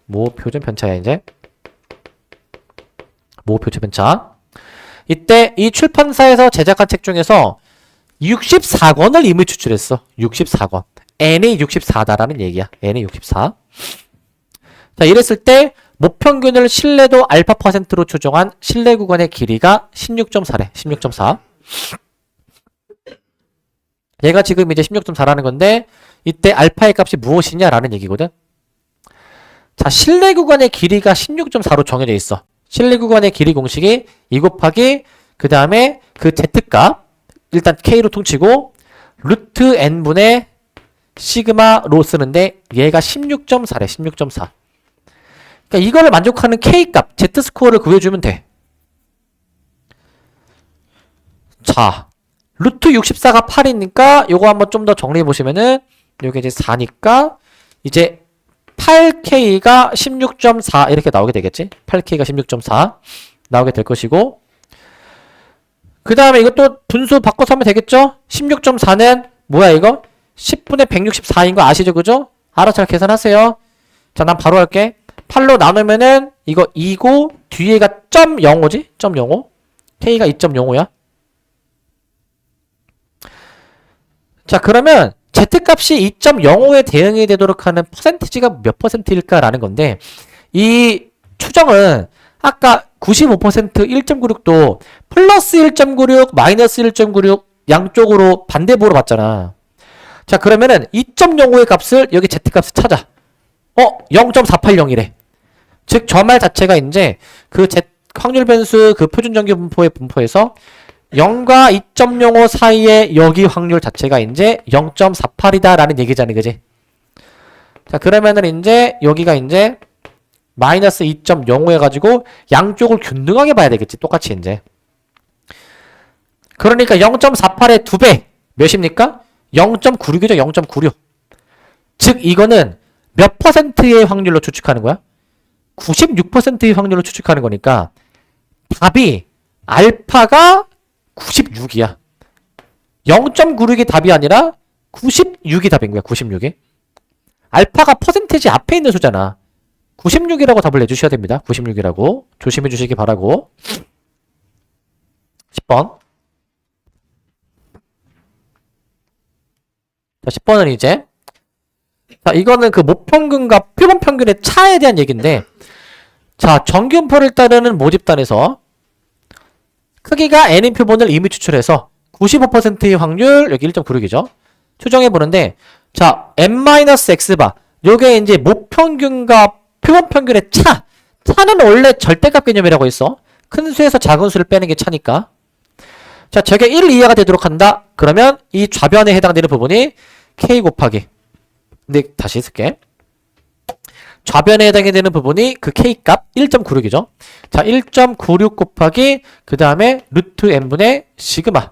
S1: 모표준 편차야 이제. 모표준 편차. 이때 이 출판사에서 제작한 책 중에서 64권을 이미 추출했어. 64권. n이 64다라는 얘기야. n이 64. 자, 이랬을 때 모평균을 신뢰도 알파 %로 추정한 신뢰 구간의 길이가 16.4래. 16.4. 얘가 지금 이제 16.4라는 건데 이때 알파의 값이 무엇이냐라는 얘기거든. 자, 신뢰 구간의 길이가 16.4로 정해져 있어. 신뢰 구간의 길이 공식이 2 곱하기 그 다음에 그 z값 일단 k로 퉁치고 루트 n분의 시그마로 쓰는데 얘가 16.4래. 16.4. 그러니까 이거를 만족하는 k값 z스코어를 구해주면 돼. 자, 루트 64가 8이니까 요거 한번 좀 더 정리해 보시면은 요게 이제 4니까 이제 8K가 16.4 이렇게 나오게 되겠지. 8K가 16.4 나오게 될 것이고 그 다음에 이것도 분수 바꿔서 하면 되겠죠. 16.4는 뭐야 이거? 10분의 164인 거 아시죠? 그죠? 알아서 잘 계산하세요. 자, 난 바로 할게. 8로 나누면은 이거 2고 뒤에가 0.05지? 0.05 K가 2.05야. 자, 그러면 Z값이 2.05에 대응이 되도록 하는 퍼센티지가 몇 %일까라는 건데 이 추정은 아까 95% 1.96도 플러스 1.96 마이너스 1.96 양쪽으로 반대보로 봤잖아. 자, 그러면은 2.05의 값을 여기 Z값을 찾아. 0.480이래. 즉 저 말 자체가 이제 그 확률 변수 그 표준 정기 분포의 분포에서 0과 2.05 사이의 여기 확률 자체가 이제 0.48이다라는 얘기잖아, 그지? 자, 그러면은 이제 여기가 이제 마이너스 2.05 해가지고 양쪽을 균등하게 봐야 되겠지, 똑같이 이제. 그러니까 0.48의 2배 몇입니까? 0.96이죠, 0.96. 즉 이거는 몇 %의 확률로 추측하는 거야? 96%의 확률로 추측하는 거니까 답이 알파가 96이야. 0.96이 답이 아니라 96이 답인 거야. 96이. 알파가 퍼센테이지 앞에 있는 수잖아. 96이라고 답을 내주셔야 됩니다. 96이라고. 조심해 주시기 바라고. 10번. 자, 10번은 이제 자, 이거는 그 모평균과 표본평균의 차에 대한 얘기인데 자, 정균표를 따르는 모집단에서 크기가 n인 표본을 이미 추출해서 95%의 확률, 여기 1.96이죠. 추정해보는데 자, n-x바 요게 이제 모평균과 표본평균의 차는 원래 절대값 개념이라고 했어. 큰 수에서 작은 수를 빼는 게 차니까. 자, 저게 1 이하가 되도록 한다. 그러면 이 좌변에 해당되는 부분이 k 곱하기. 근데 다시 쓸게. 좌변에 해당이 되는 부분이 그 k값 1.96이죠. 자, 1.96 곱하기 그 다음에 루트 n분의 시그마.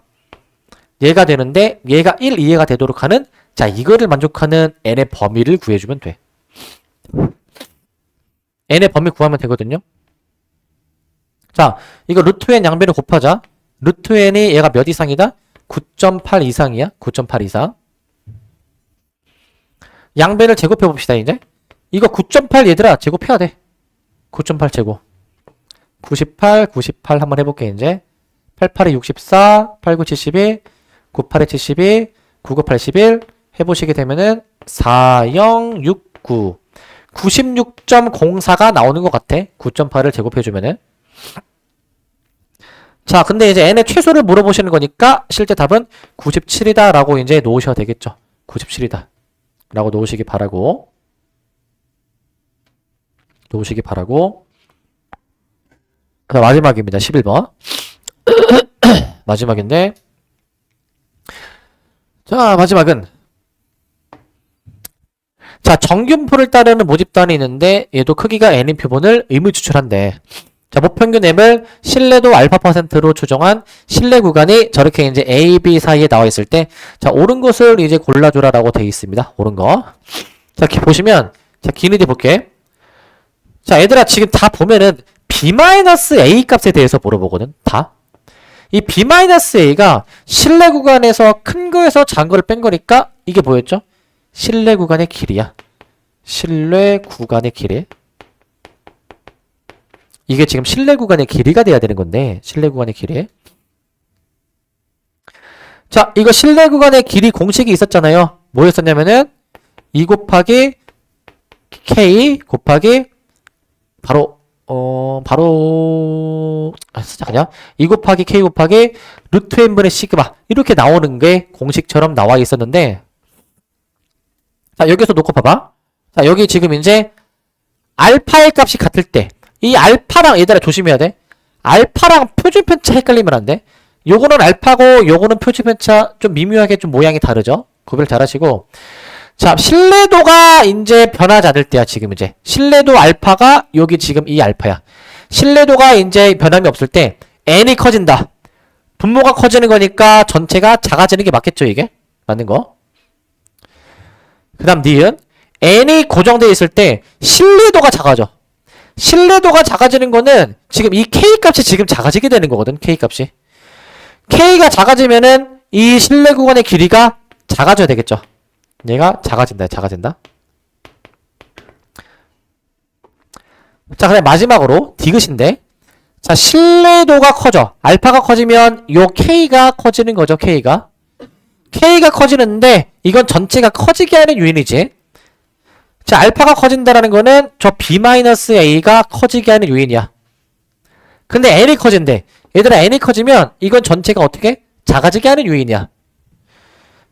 S1: 얘가 되는데 얘가 1 이하가 되도록 하는 자, 이거를 만족하는 n의 범위를 구해주면 돼. n의 범위 구하면 되거든요. 자, 이거 루트 n 양변을 곱하자. 루트 n이 얘가 몇 이상이다? 9.8 이상이야. 9.8 이상. 양변을 제곱해 봅시다, 이제. 이거 9.8 얘들아, 제곱해야 돼. 9.8 제곱. 98, 98 한번 해볼게, 이제. 88에 64, 89, 72, 98에 72, 99, 81 해보시게 되면은 4069. 96.04가 나오는 것 같아. 9.8을 제곱해주면은. 자, 근데 이제 n의 최소를 물어보시는 거니까 실제 답은 97이다 라고 이제 놓으셔야 되겠죠. 97이다 라고 놓으시기 바라고. 자, 마지막입니다. 11번. 마지막인데. 자, 마지막은. 자, 정균표를 따르는 모집단이 있는데 얘도 크기가 n인 표본을 의무 추출한대. 자, 모평균 m을 신뢰도 알파 %로 추정한 신뢰 구간이 저렇게 이제 A, B 사이에 나와 있을 때, 자, 옳은 것을 이제 골라줘라 라고 되어 있습니다. 옳은 거. 자, 보시면, 자, 기니디 볼게. 자, 얘들아, 지금 다 보면은 B-A 값에 대해서 물어보거든. 다. 이 B-A가 신뢰 구간에서 큰 거에서 작은 거를 뺀 거니까 이게 뭐였죠? 신뢰 구간의 길이야. 신뢰 구간의 길이. 이게 지금 신뢰 구간의 길이가 돼야 되는 건데, 신뢰 구간의 길이. 자, 이거 신뢰 구간의 길이 공식이 있었잖아요. 뭐였었냐면은 2 곱하기 k 곱하기 쓰자 그냥 2 곱하기 k 곱하기 루트 n분의 시그마 이렇게 나오는 게 공식처럼 나와 있었는데, 자, 여기서 놓고 봐봐. 자, 여기 지금 이제 알파의 값이 같을 때 이 알파랑 얘들아 조심해야 돼. 알파랑 표준편차 헷갈리면 안 돼. 요거는 알파고 요거는 표준편차 좀 미묘하게 좀 모양이 다르죠. 구별 잘 하시고. 자, 신뢰도가 이제 변하지 않을 때야. 지금 이제 신뢰도 알파가 여기 지금 이 알파야. 신뢰도가 이제 변함이 없을 때 n이 커진다. 분모가 커지는 거니까 전체가 작아지는 게 맞겠죠. 이게 맞는 거. 그 다음 니은 n이 고정되어 있을 때 신뢰도가 작아져. 신뢰도가 작아지는 거는 지금 이 K값이 지금 작아지게 되는 거거든. K값이. K가 작아지면은 이 신뢰 구간의 길이가 작아져야 되겠죠. 얘가 작아진다. 작아진다. 자, 그다음 마지막으로 디귿인데. 자, 신뢰도가 커져. 알파가 커지면 요 K가 커지는 거죠. K가 커지는데 이건 전체가 커지게 하는 요인이지. 자, 알파가 커진다라는 거는 저 B-A가 커지게 하는 요인이야. 근데 n이 커진대. 얘들아, n이 커지면 이건 전체가 어떻게? 작아지게 하는 요인이야.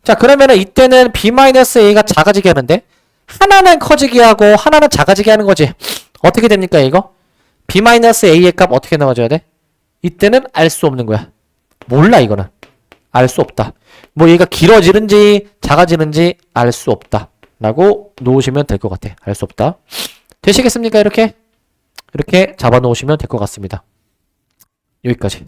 S1: 자, 그러면은 이때는 B-A가 작아지게 하는데 하나는 커지게 하고 하나는 작아지게 하는 거지. 어떻게 됩니까, 이거? B-A의 값 어떻게 나와줘야 돼? 이때는 알 수 없는 거야. 몰라, 이거는. 알 수 없다. 뭐 얘가 길어지는지 작아지는지 알 수 없다. 라고 놓으시면 될 것 같아. 알 수 없다. 되시겠습니까? 이렇게 잡아 놓으시면 될 것 같습니다. 여기까지.